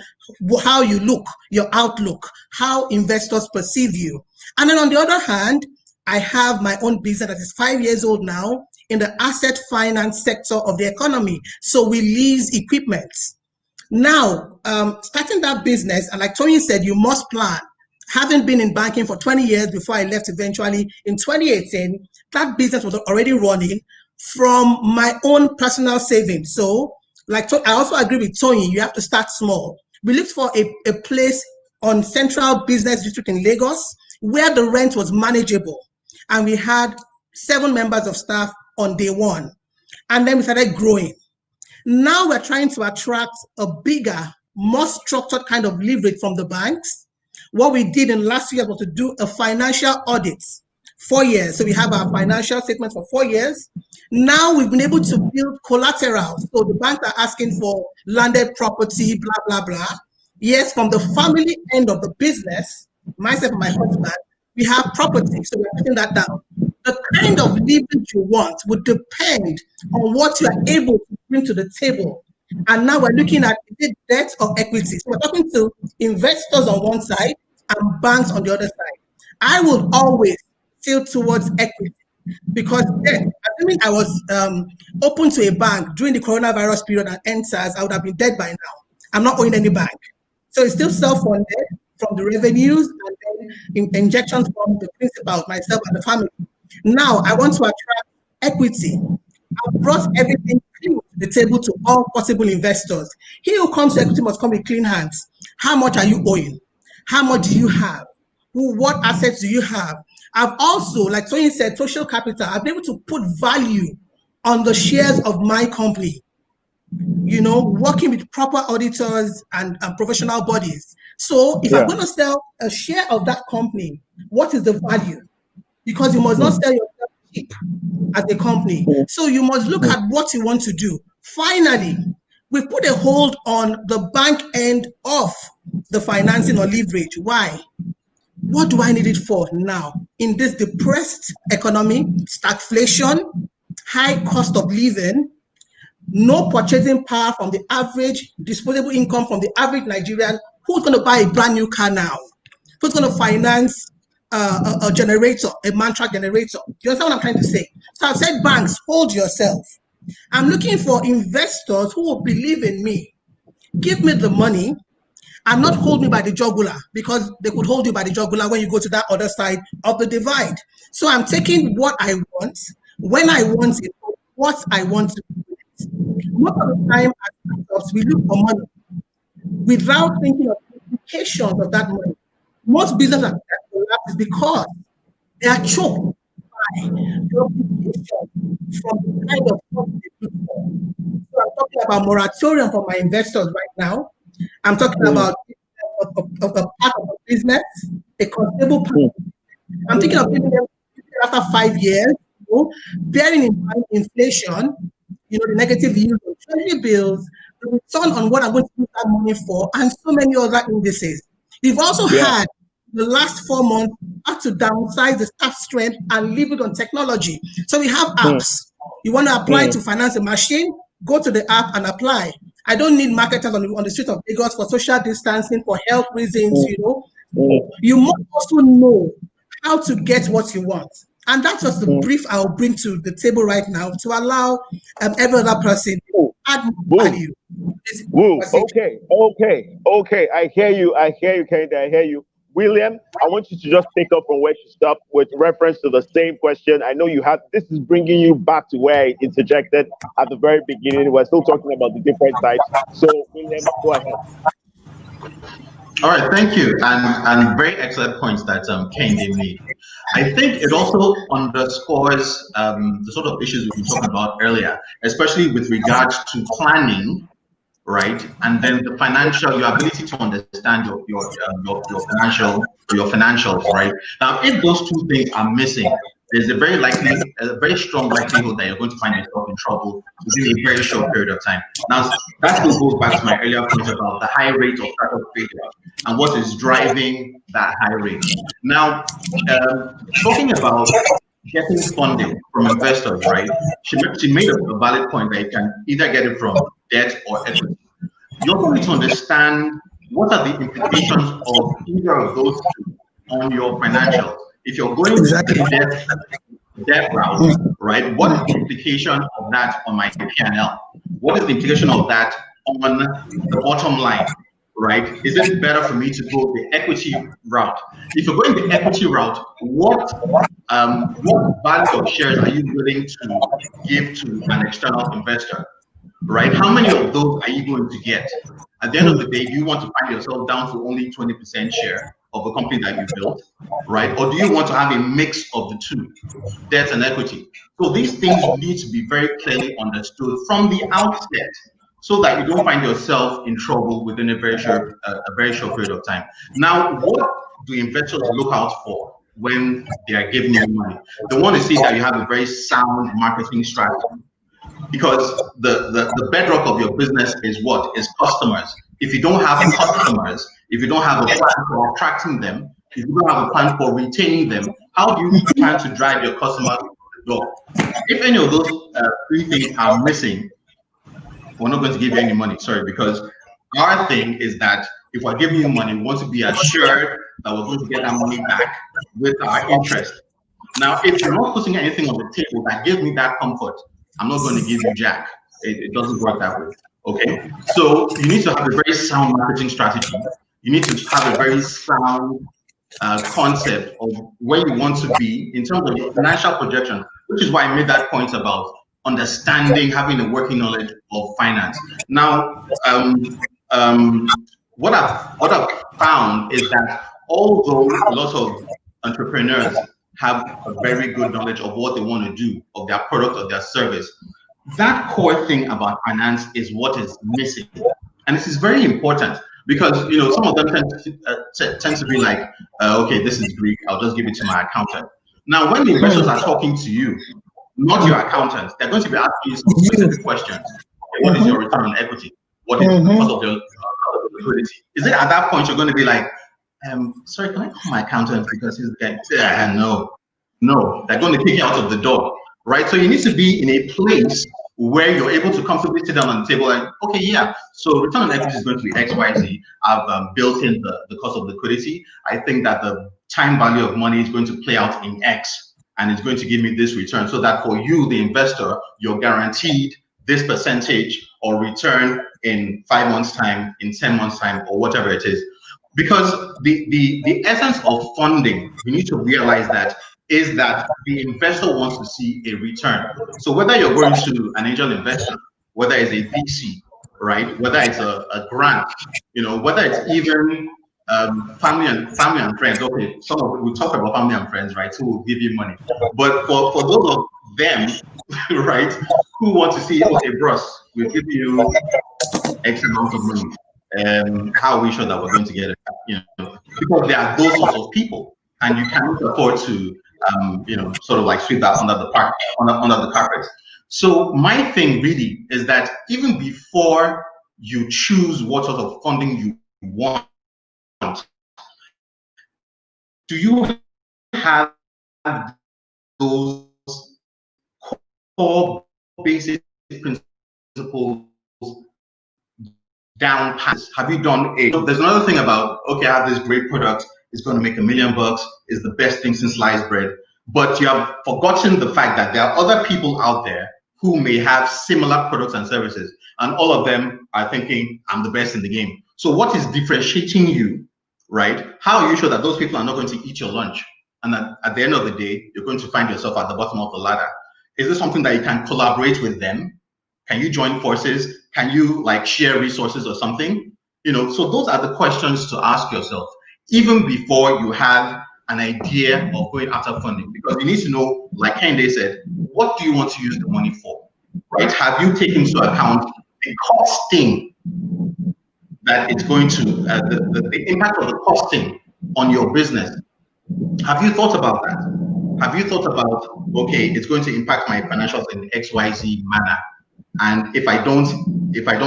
how you look, your outlook, how investors perceive you. And then on the other hand, I have my own business that is 5 years old now in the asset finance sector of the economy. So we lease equipment. Now, starting that business, and like Tony said, you must plan. Having been in banking for 20 years before I left eventually in 2018, that business was already running from my own personal savings. So, like I also agree with Tony, you have to start small. We looked for a place on Central Business District in Lagos where the rent was manageable. And we had 7 members of staff on day 1. And then we started growing. Now we're trying to attract a bigger, more structured kind of leverage from the banks. What we did in last year was to do a financial audit 4 years. So we have our financial statement for 4 years. Now we've been able to build collateral. So the banks are asking for landed property, blah, blah, blah. Yes, from the family end of the business, myself and my husband, we have property. So we're putting that down. The kind of leverage you want would depend on what you are able to bring to the table. And now we're looking at, is it debt or equity? So we're talking to investors on one side and banks on the other side. I would always tilt towards equity because debt, assuming I was open to a bank during the coronavirus period and NSAS, I would have been dead by now. I'm not owing any bank. So it's still self-funded from the revenues and then injections from the principal, myself and the family. Now I want to attract equity. I've brought everything to the table to all possible investors. He who comes to equity must come with clean hands. How much are you owing? How much do you have? What assets do you have? I've also, like Toyin said, social capital. I've been able to put value on the shares of my company, you know, working with proper auditors and professional bodies. So if I'm going to sell a share of that company, what is the value? Because you must not sell yourself cheap as a company. So you must look at what you want to do. Finally, we put a hold on the bank end of the financing or leverage. Why? What do I need it for now? In this depressed economy, stagflation, high cost of living, no purchasing power from the average, disposable income from the average Nigerian, who's going to buy a brand new car now? Who's going to finance a generator, a mantra generator? You understand what I'm trying to say? So I've said, banks, hold yourself. I'm looking for investors who will believe in me, give me the money, and not hold me by the jugular, because they could hold you by the jugular when you go to that other side of the divide. So I'm taking what I want, when I want it, what I want to do. Most of the time, as we look for money without thinking of the implications of that money. Most businesses are collapsed because they are choked by the implications from the kind of stuff they look for. So I'm talking about moratorium for my investors right now. I'm talking about a part of a business, a constable part. I'm thinking of giving them after 5 years, you know, bearing in mind inflation, you know, the negative yield of treasury bills, the return on what I'm going to use that money for, and so many other indices. We've also had the last 4 months had to downsize the staff strength and leave it on technology. So we have apps. You want to apply to finance a machine, go to the app and apply. I don't need marketers on the street of Lagos for social distancing, for health reasons, you know. You must also know how to get what you want. And that's just the brief I'll bring to the table right now to allow every other person to add more value. Okay. I hear you, Kehinde. I hear you. William, I want you to just pick up from where you stopped with reference to the same question. I know you have, this is bringing you back to where I interjected at the very beginning. We're still talking about the different types. So, William, go ahead. All right, thank you. And very excellent points that Kehinde made. I think it also underscores the sort of issues we were talking about earlier, especially with regards to planning, right? And then the financial, your ability to understand your financials, right? Now, if those two things are missing, there's a very strong likelihood that you're going to find yourself in trouble within a very short period of time. Now, that still goes back to my earlier point about the high rate of startup failure and what is driving that high rate. Now, talking about getting funding from investors, right? She made a valid point that you can either get it from debt or equity. You also need to understand what are the implications of either of those two on your financials. If you're going to the debt route, right, what is the implication of that on my P&L? What is the implication of that on the bottom line, right? Is it better for me to go the equity route? If you're going the equity route, what value of shares are you willing to give to an external investor, right? How many of those are you going to get? At the end of the day, do you want to find yourself down to only 20% share of a company that you built, right? Or do you want to have a mix of the two, debt and equity? So these things need to be very clearly understood from the outset, so that you don't find yourself in trouble within a very short period of time. Now, what do investors look out for when they are giving you money. They want to see that you have a very sound marketing strategy. Because the bedrock of your business is what? Is customers. If you don't have customers, if you don't have a plan for attracting them, if you don't have a plan for retaining them, how do you plan to drive your customers to the door? If any of those three things are missing, we're not going to give you any money, sorry, because our thing is that if we're giving you money, we want to be assured that we're going to get that money back with our interest. Now, if you're not putting anything on the table that gives me that comfort, I'm not going to give you jack. It doesn't work that way. Okay. So you need to have a very sound marketing strategy. You need to have a very sound concept of where you want to be in terms of your financial projection, which is why I made that point about understanding, having a working knowledge of finance. Now, what I've found is that although a lot of entrepreneurs have a very good knowledge of what they want to do, of their product or their service, that core thing about finance is what is missing. And this is very important because, you know, some of them tend to be like, okay, this is Greek, I'll just give it to my accountant. Now, when the investors are talking to you, not your accountant, they're going to be asking you some specific questions. Okay, what is your return on equity? What is the cost of your liquidity? Is it at that point you're going to be like, sorry, can I call my accountant because he's the guy? No, they're going to kick you out of the door, right? So you need to be in a place where you're able to comfortably sit down on the table and, okay, yeah, so return on equity is going to be X, Y, Z. I've built in the cost of liquidity. I think that the time value of money is going to play out in X, and it's going to give me this return, so that for you, the investor, you're guaranteed this percentage or return in 5 months' time, in 10 months' time, or whatever it is. Because the essence of funding, you need to realize that, is that the investor wants to see a return. So whether you're going to an angel investor, whether it's a VC, right, whether it's a grant, you know, whether it's even family and friends. Okay, we talk about family and friends, right, who will give you money. But for those of them, right, who want to see, okay, bros, we'll give you X amount of money. How are we sure that we're going to get it? You know, because there are those sorts of people, and you cannot afford to, you know, sort of like sweep that under the carpet. So my thing really is that even before you choose what sort of funding you want, do you have those core basic principles down pat? Have you done a? There's another thing about, okay, I have this great product, it's going to make $1 million, is the best thing since sliced bread. But you have forgotten the fact that there are other people out there who may have similar products and services, and all of them are thinking, I'm the best in the game. So what is differentiating you, right? How are you sure that those people are not going to eat your lunch, and that at the end of the day, you're going to find yourself at the bottom of the ladder? Is this something that you can collaborate with them? Can you join forces? Can you like share resources or something? You know, so those are the questions to ask yourself, even before you have an idea of going after funding, because you need to know, like Kehinde said, what do you want to use the money for, right? Have you taken into account the costing that it's going to, the impact of the costing on your business? Have you thought about that? Have you thought about, okay, it's going to impact my financials in XYZ manner, and if I don't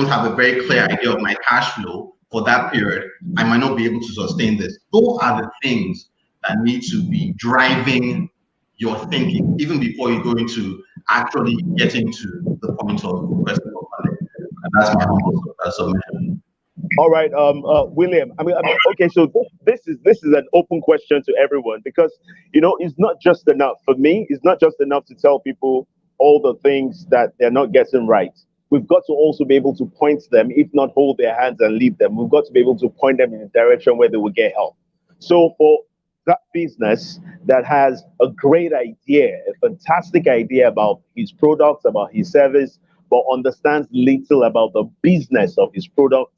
have a very clear idea of my cash flow for that period, I might not be able to sustain this. Those are the things that need to be driving your thinking, even before you go into actually getting to the point of requesting for funding. And that's my humble submission. All right, William. I mean, okay. So this is an open question to everyone, because you know, it's not just enough for me. It's not just enough to tell people all the things that they're not getting right. We've got to also be able to point them, if not hold their hands and lead them. We've got to be able to point them in a direction where they will get help. So for that business that has a great idea, a fantastic idea about his products, about his service, but understands little about the business of his product,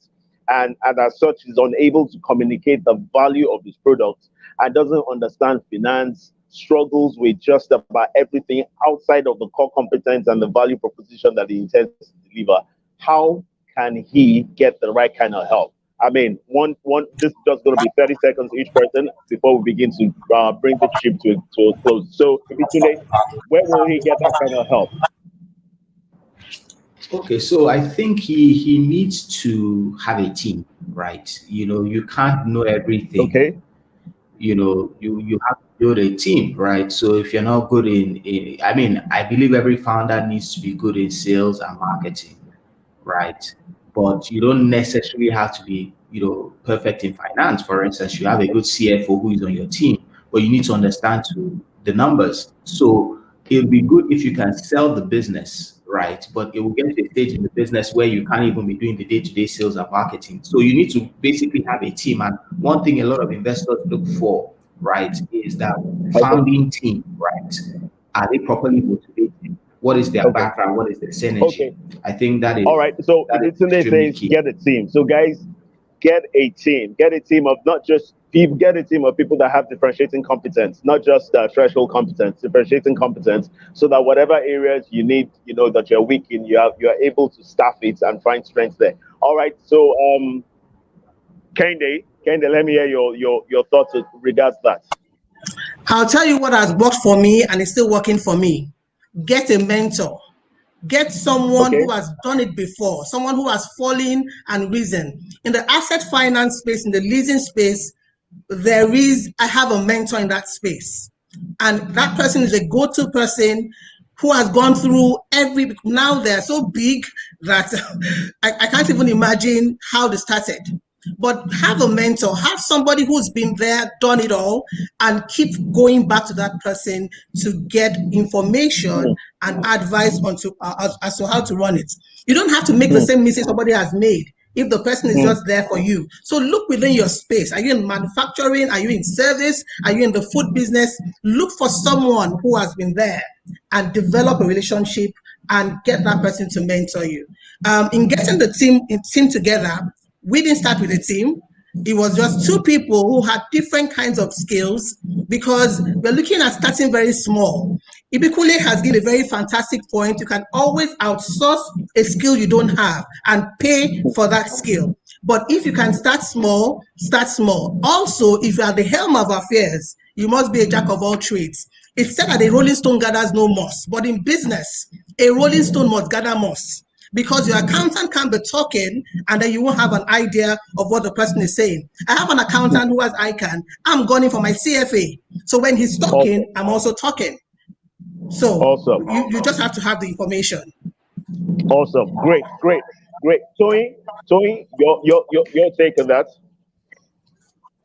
and as such is unable to communicate the value of his product, and doesn't understand finance, struggles with just about everything outside of the core competence and the value proposition that he intends to deliver, how can he get the right kind of help? I mean, this is just going to be 30 seconds each person before we begin to bring the ship to a close. So, Ibitunde, where will he get that kind of help? Okay, so I think he needs to have a team, right? You know, you can't know everything. Okay. You know, you have to build a team, right? So if you're not good in I mean, I believe every founder needs to be good in sales and marketing, right? But you don't necessarily have to be, you know, perfect in finance. For instance, you have a good CFO who is on your team, but you need to understand the numbers. So it'll be good if you can sell the business, right? But it will get to a stage in the business where you can't even be doing the day-to-day sales and marketing. So you need to basically have a team. And one thing a lot of investors look for, right, is that founding team, right? Are they properly motivated? What is their background? What is their synergy? Okay. I think that is all right. So Ibitunde says, key. get a team. So guys, get a team. Get a team of not just people. Get a team of people that have differentiating competence, not just threshold competence, differentiating competence, so that whatever areas you need, you know, that you're weak in, you are able to staff it and find strength there. All right. So Kehinde, let me hear your thoughts with regards to that. I'll tell you what has worked for me and it's still working for me. Get a mentor. Get someone who has done it before, someone who has fallen and risen. In the asset finance space, in the leasing space, I have a mentor in that space. And that person is a go-to person who has gone through now they're so big that I can't even imagine how they started. But have a mentor, have somebody who's been there, done it all, and keep going back to that person to get information and advice as to how to run it. You don't have to make the same mistake somebody has made if the person is just there for you. So look within your space. Are you in manufacturing? Are you in service? Are you in the food business? Look for someone who has been there and develop a relationship and get that person to mentor you. In getting the team together, we didn't start with a team. It was just two people who had different kinds of skills because we're looking at starting very small. Ibikule has given a very fantastic point. You can always outsource a skill you don't have and pay for that skill. But if you can start small, start small. Also, if you are the helm of affairs, you must be a jack of all trades. It's said that a rolling stone gathers no moss, but in business, a rolling stone must gather moss. Because your accountant can't be talking and then you won't have an idea of what the person is saying. I have an accountant who has ICAN. I'm going for my CFA. So when he's talking, I'm also talking. So you just have to have the information. Awesome. Great. Toyin, your take on that.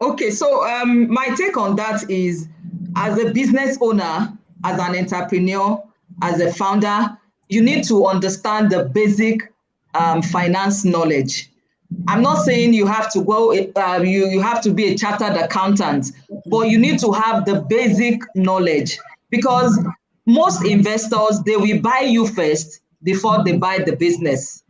Okay, so my take on that is, as a business owner, as an entrepreneur, as a founder, you need to understand the basic finance knowledge. I'm not saying you have to go, you have to be a chartered accountant, but you need to have the basic knowledge, because most investors, they will buy you first before they buy the business,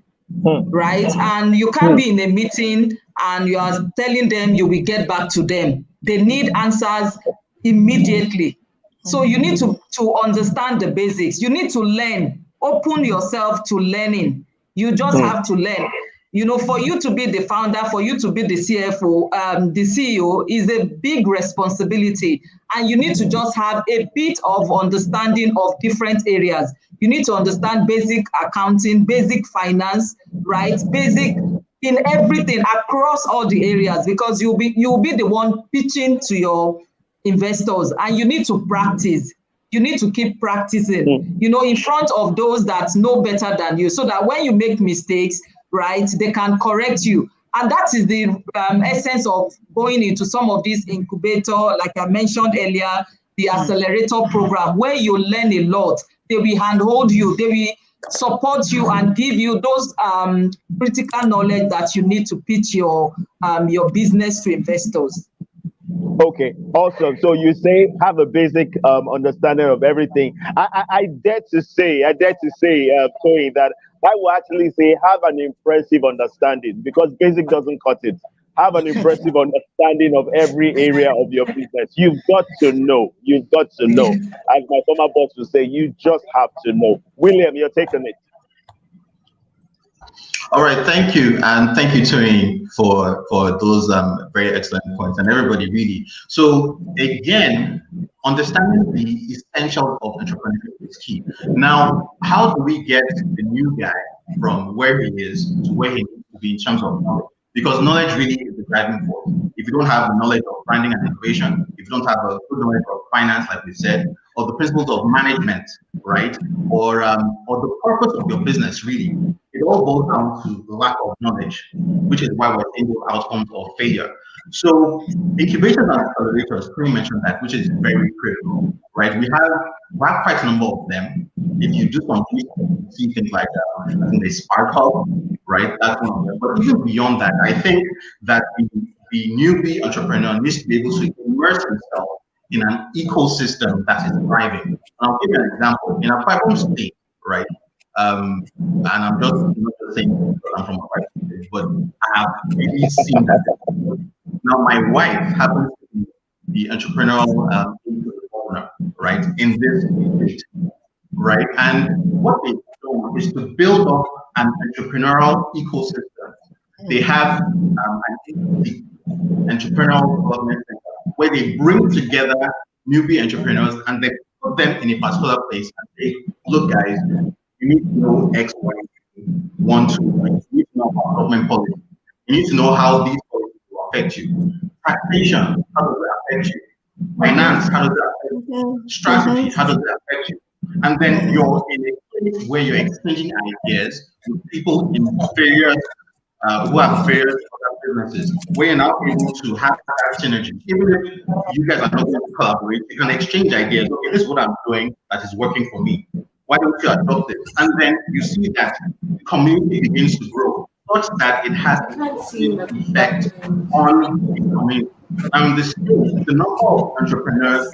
right? And you can't be in a meeting and you are telling them you will get back to them. They need answers immediately. So you need to understand the basics. You need to learn. Open yourself to learning. You just have to learn. You know, for you to be the founder, for you to be the CFO, the CEO is a big responsibility. And you need to just have a bit of understanding of different areas. You need to understand basic accounting, basic finance, right? Basic in everything across all the areas, because you'll be the one pitching to your investors, and you need to practice. You need to keep practicing, you know, in front of those that know better than you, so that when you make mistakes, right, they can correct you. And that is the essence of going into some of these incubator, like I mentioned earlier, the accelerator program, where you learn a lot. They will handhold you, they will support you and give you those critical knowledge that you need to pitch your business to investors. Okay, awesome. So you say have a basic understanding of everything. I dare to say, Toyin, that I will actually say have an impressive understanding, because basic doesn't cut it. Have an impressive understanding of every area of your business. You've got to know. You've got to know. As my former boss would say, you just have to know. William, you're taking it. All right, thank you, and thank you, Tony, for those very excellent points, and everybody really. So again, understanding the essentials of entrepreneurship is key. Now, how do we get the new guy from where he is to where he needs to be in terms of knowledge? Because knowledge really is the driving force. If you don't have the knowledge of branding and innovation, if you don't have a good knowledge of finance, like we said, or the principles of management, right, or the purpose of your business, really, it all boils down to the lack of knowledge, which is why we're seeing those outcomes of failure. So incubators and accelerators, Chris mentioned that, which is very critical, right? We have quite a number of them. If you do some research, you see things like I think the Spark Hub, right? That's one of them. But even beyond that, I think that the newbie entrepreneur needs to be able to immerse himself in an ecosystem that is thriving. And I'll give you an example. In a private state, right? And I'm just not saying because I'm from a private state, but I have really seen that. Now, my wife happens to be the entrepreneurial owner, right, in this state, right? And what they've done is to build up an entrepreneurial ecosystem. They have an entrepreneurial development center where they bring together newbie entrepreneurs and they put them in a particular place and say, look, guys, you need to know X, Y, 1, 2, 3. You need to know about government policy. You need to know how these policies will affect you. Taxation, how does it affect you? Finance, how does it affect you? Strategy, how does it affect you? And then you're in a place where you're exchanging ideas with people in various who have various other businesses, where you're now able to have that synergy. Even if you guys are not going to collaborate, you can exchange ideas. Okay, this is what I'm doing that is working for me. Why don't you adopt it? And then you see that the community begins to grow, such that it has a positive effect on the community. And the number of entrepreneurs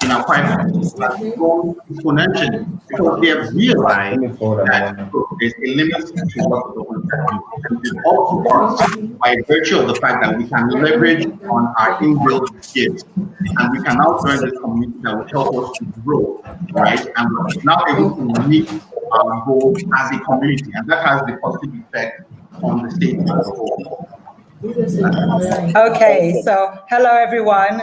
in our pipeline has grown exponentially because they have realized that there's a limit to what the government can do. And it's also us by virtue of the fact that we can leverage on our inbuilt skills. And we can now join this community that will help us to grow, right? And we're now able to meet our goals as a community. And that has the positive effect on the state as a whole. Okay, so hello everyone.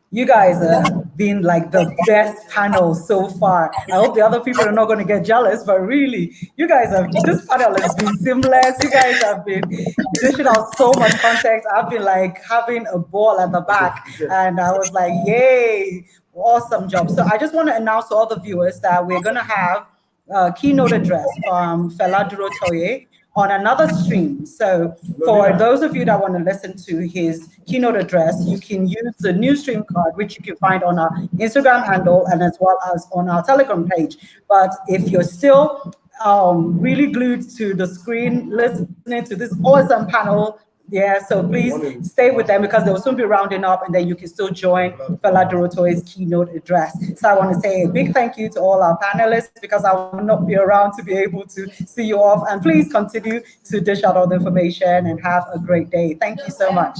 You guys have been like the best panel so far. I hope the other people are not going to get jealous, but really, this panel has been seamless. You guys have been dishing out so much context. I've been like having a ball at the back, and I was like, yay, awesome job. So I just want to announce to all the viewers that we're going to have a keynote address from Fela Durotoye on another stream. So for those of you that want to listen to his keynote address, you can use the new stream card, which you can find on our Instagram handle and as well as on our Telegram page. But if you're still really glued to the screen, listening to this awesome panel, so please stay with them because they will soon be rounding up and then you can still join Fela Durotoye's keynote address. So I want to say a big thank you to all our panelists because I will not be around to be able to see you off. And please continue to dish out all the information and have a great day. Thank you so much.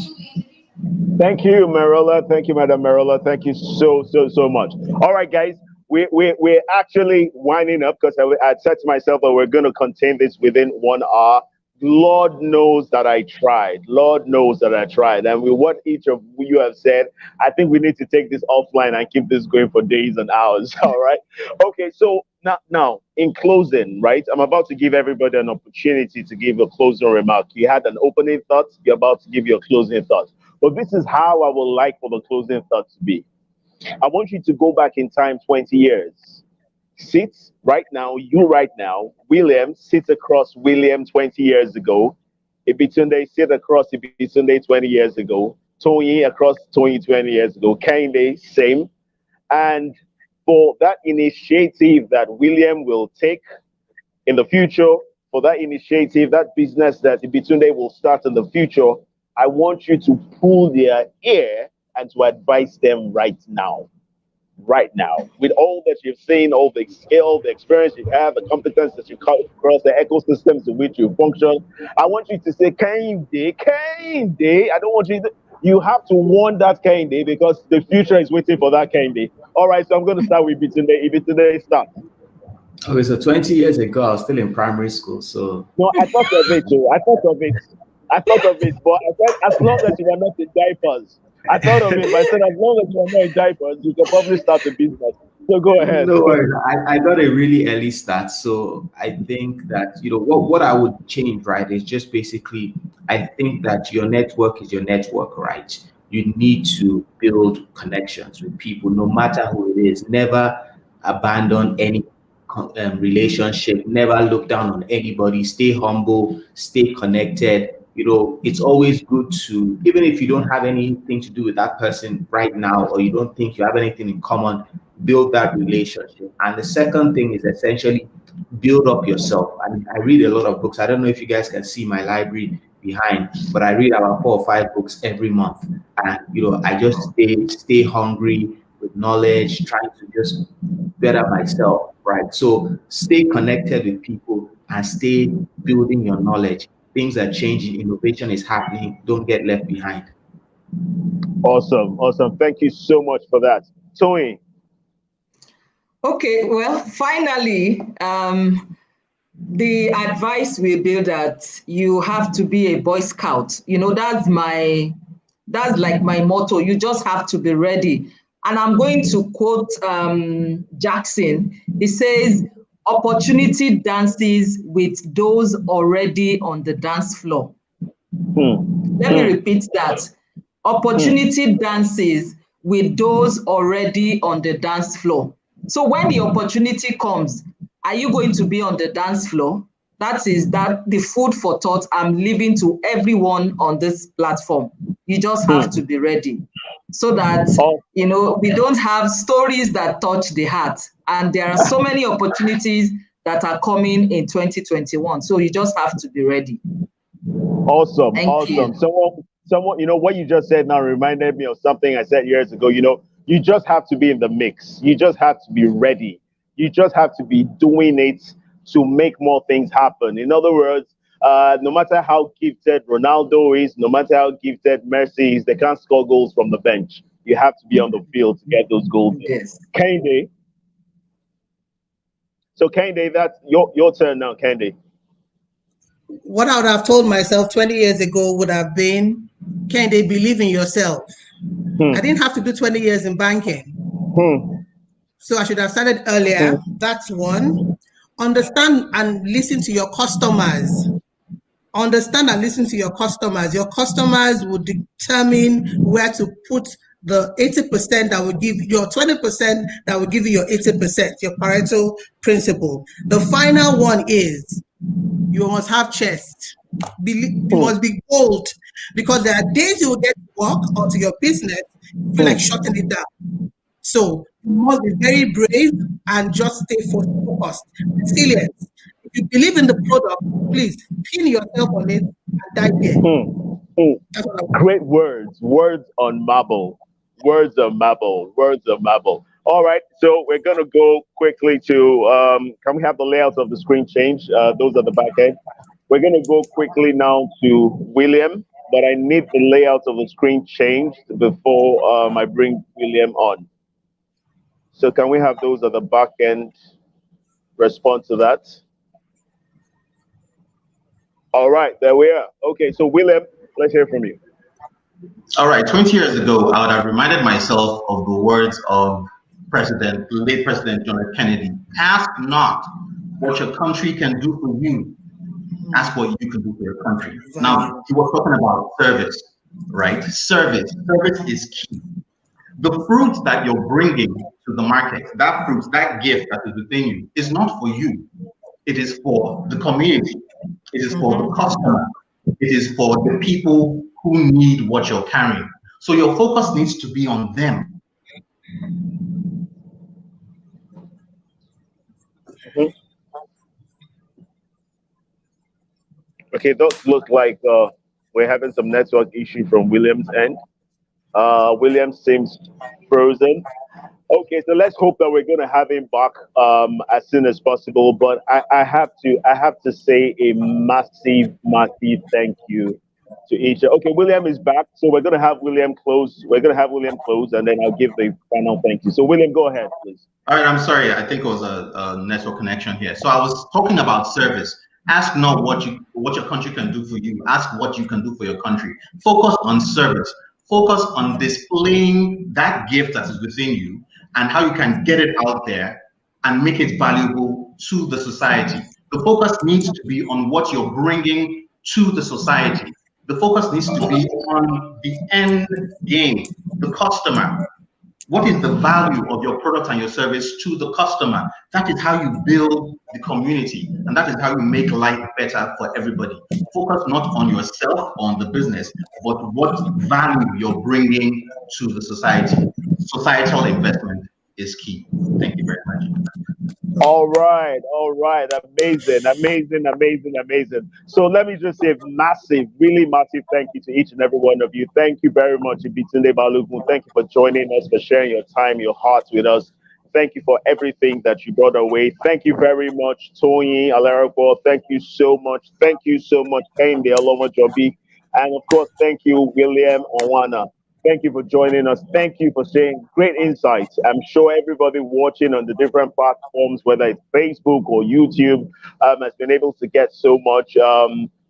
Thank you, Marola. Thank you, Madam Marola. Thank you so much. All right, guys. We're actually winding up because I said to myself that we're going to contain this within 1 hour. Lord knows that I tried. Lord knows that I tried. And with what each of you have said, I think we need to take this offline and keep this going for days and hours. All right. Okay. So now in closing, right, I'm about to give everybody an opportunity to give a closing remark. You had an opening thought. You're about to give your closing thoughts. But this is how I would like for the closing thought to be. I want you to go back in time 20 years. Sit right now, William, sit across William 20 years ago. IBITUNDE, sit across IBITUNDE 20 years ago. TOYIN across TOYIN 20 years ago. KEHINDE, same. And for that initiative that William will take in the future, for that initiative, that business that IBITUNDE will start in the future, I want you to pull their ear and to advise them right now. Right now, with all that you've seen, all the skill, the experience you have, the competence that you come across, the ecosystems in which you function, I want you to say, KEHINDE. I don't want you have to warn that KEHINDE because the future is waiting for that KEHINDE. All right, so I'm going to start with IBITUNDE. IBITUNDE, start. Okay, so 20 years ago, I was still in primary school. So No, I thought of it too. I thought of it. I thought of it, but I said as long as you are not in diapers. I thought of it, but I said as long as you are not in diapers, you can probably start a business. So go ahead. no worries. I got a really early start. So I think that, what I would change, right, is just basically, I think that your network is your network, right? You need to build connections with people, no matter who it is. Never abandon any relationship, never look down on anybody, stay humble, stay connected. It's always good to, even if you don't have anything to do with that person right now, or you don't think you have anything in common, build that relationship. And the second thing is essentially build up yourself. I read a lot of books. I don't know if you guys can see my library behind, but I read about 4 or 5 books every month. And I just stay hungry with knowledge, trying to just better myself, right? So stay connected with people and stay building your knowledge. Things are changing, innovation is happening. Don't get left behind. Awesome, awesome. Thank you so much for that. Toyin. Okay, well, finally, the advice will be that you have to be a Boy Scout. That's like my motto. You just have to be ready. And I'm going to quote Jackson. He says, opportunity dances with those already on the dance floor. Let me repeat that. Opportunity dances with those already on the dance floor. So when the opportunity comes, are you going to be on the dance floor? That is the food for thought I'm leaving to everyone on this platform. You just have to be ready so that, we don't have stories that touch the heart. And there are so many opportunities that are coming in 2021. So you just have to be ready. Awesome, Thank awesome. you. Someone, what you just said now reminded me of something I said years ago. You just have to be in the mix. You just have to be ready. You just have to be doing it to make more things happen. In other words, no matter how gifted Ronaldo is, no matter how gifted Messi is, they can't score goals from the bench. You have to be on the field to get those goals. Yes. Kehinde. So Kehinde, that's your turn now, Kehinde. What I would have told myself 20 years ago would have been, Kehinde, believe in yourself. I didn't have to do 20 years in banking. So I should have started earlier. That's one. Understand and listen to your customers. Understand and listen to your customers. Your customers will determine where to put the 80% that will give your 20% that will give you your 80%, your Pareto principle. The final one is you must have chest. You must be bold, because there are days you will get to work or to your business, you feel like shutting it down. So you must be very brave and just stay focused. Resilience. If you believe in the product, please pin yourself on it and dive in. Great words. Words on marble. Words on marble. Words on marble. All right. So we're gonna go quickly to can we have the layouts of the screen change? Those are the back end. We're gonna go quickly now to William, but I need the layouts of the screen changed before I bring William on. So can we have those at the back end respond to that? All right, there we are. Okay, so William, let's hear from you. All right, 20 years ago, I would have reminded myself of the words of late President John F. Kennedy. Ask not what your country can do for you. Ask what you can do for your country. Now, he was talking about service, right? Service is key. The fruit that you're bringing to the market, that fruit, that gift that is within you, is not for you. It is for the community. It is for the customer. It is for the people who need what you're carrying. So your focus needs to be on them. Okay, those look like we're having some network issue from William's end. William seems frozen. Okay, so let's hope that we're going to have him back as soon as possible. But I have to say a massive thank you to each. Okay, William is back, so we're gonna have William close. We're gonna have William close, and then I'll give the final thank you. So William, go ahead, please. All right, I'm sorry. I think it was a network connection here. So I was talking about service. Ask not what your country can do for you. Ask what you can do for your country. Focus on service. Focus on displaying that gift that is within you and how you can get it out there and make it valuable to the society. The focus needs to be on what you're bringing to the society. The focus needs to be on the end game, the customer. What is the value of your product and your service to the customer? That is how you build the community, and that is how you make life better for everybody. Focus not on yourself, on the business, but what value you're bringing to the society. Societal investment is key. Thank you very much. All right, amazing. So let me just say massive, really massive thank you to each and every one of you. Thank you very much, IBITUNDE Balogun. Thank you for joining us, for sharing your time, your heart with us. Thank you for everything that you brought our way. Thank you very much, TOYIN, ARALEPO. Thank you so much. Thank you so much, KEHINDE, OLOMOJOBI. And of course, thank you, William ANWANA. Thank you for joining us. Thank you for sharing great insights. I'm sure everybody watching on the different platforms, whether it's Facebook or YouTube, has been able to get so much.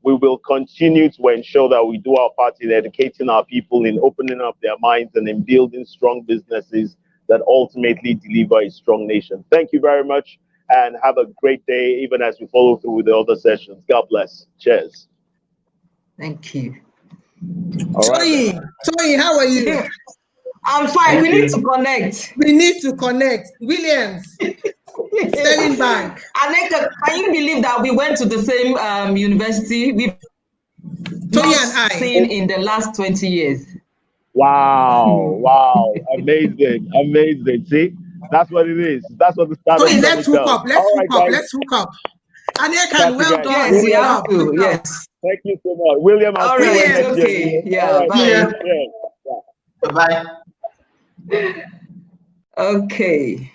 We will continue to ensure that we do our part in educating our people, in opening up their minds, and in building strong businesses that ultimately deliver a strong nation. Thank you very much, and have a great day, even as we follow through with the other sessions. God bless. Cheers. Thank you. All right. Toyin, how are you? I'm fine. We need to connect. We need to connect. Williams, Sterling Bank. ANIEKAN, can you believe that we went to the same university? We've Toyin and I seen in the last 20 years. Wow, amazing. See, that's what it is. That's what the startup Toyin, let's hook up. Let's hook up. ANIEKAN, well done. Yes, we have to. Yes. Thank you so much, William. All right. Okay. Yeah. Bye. Bye. Okay.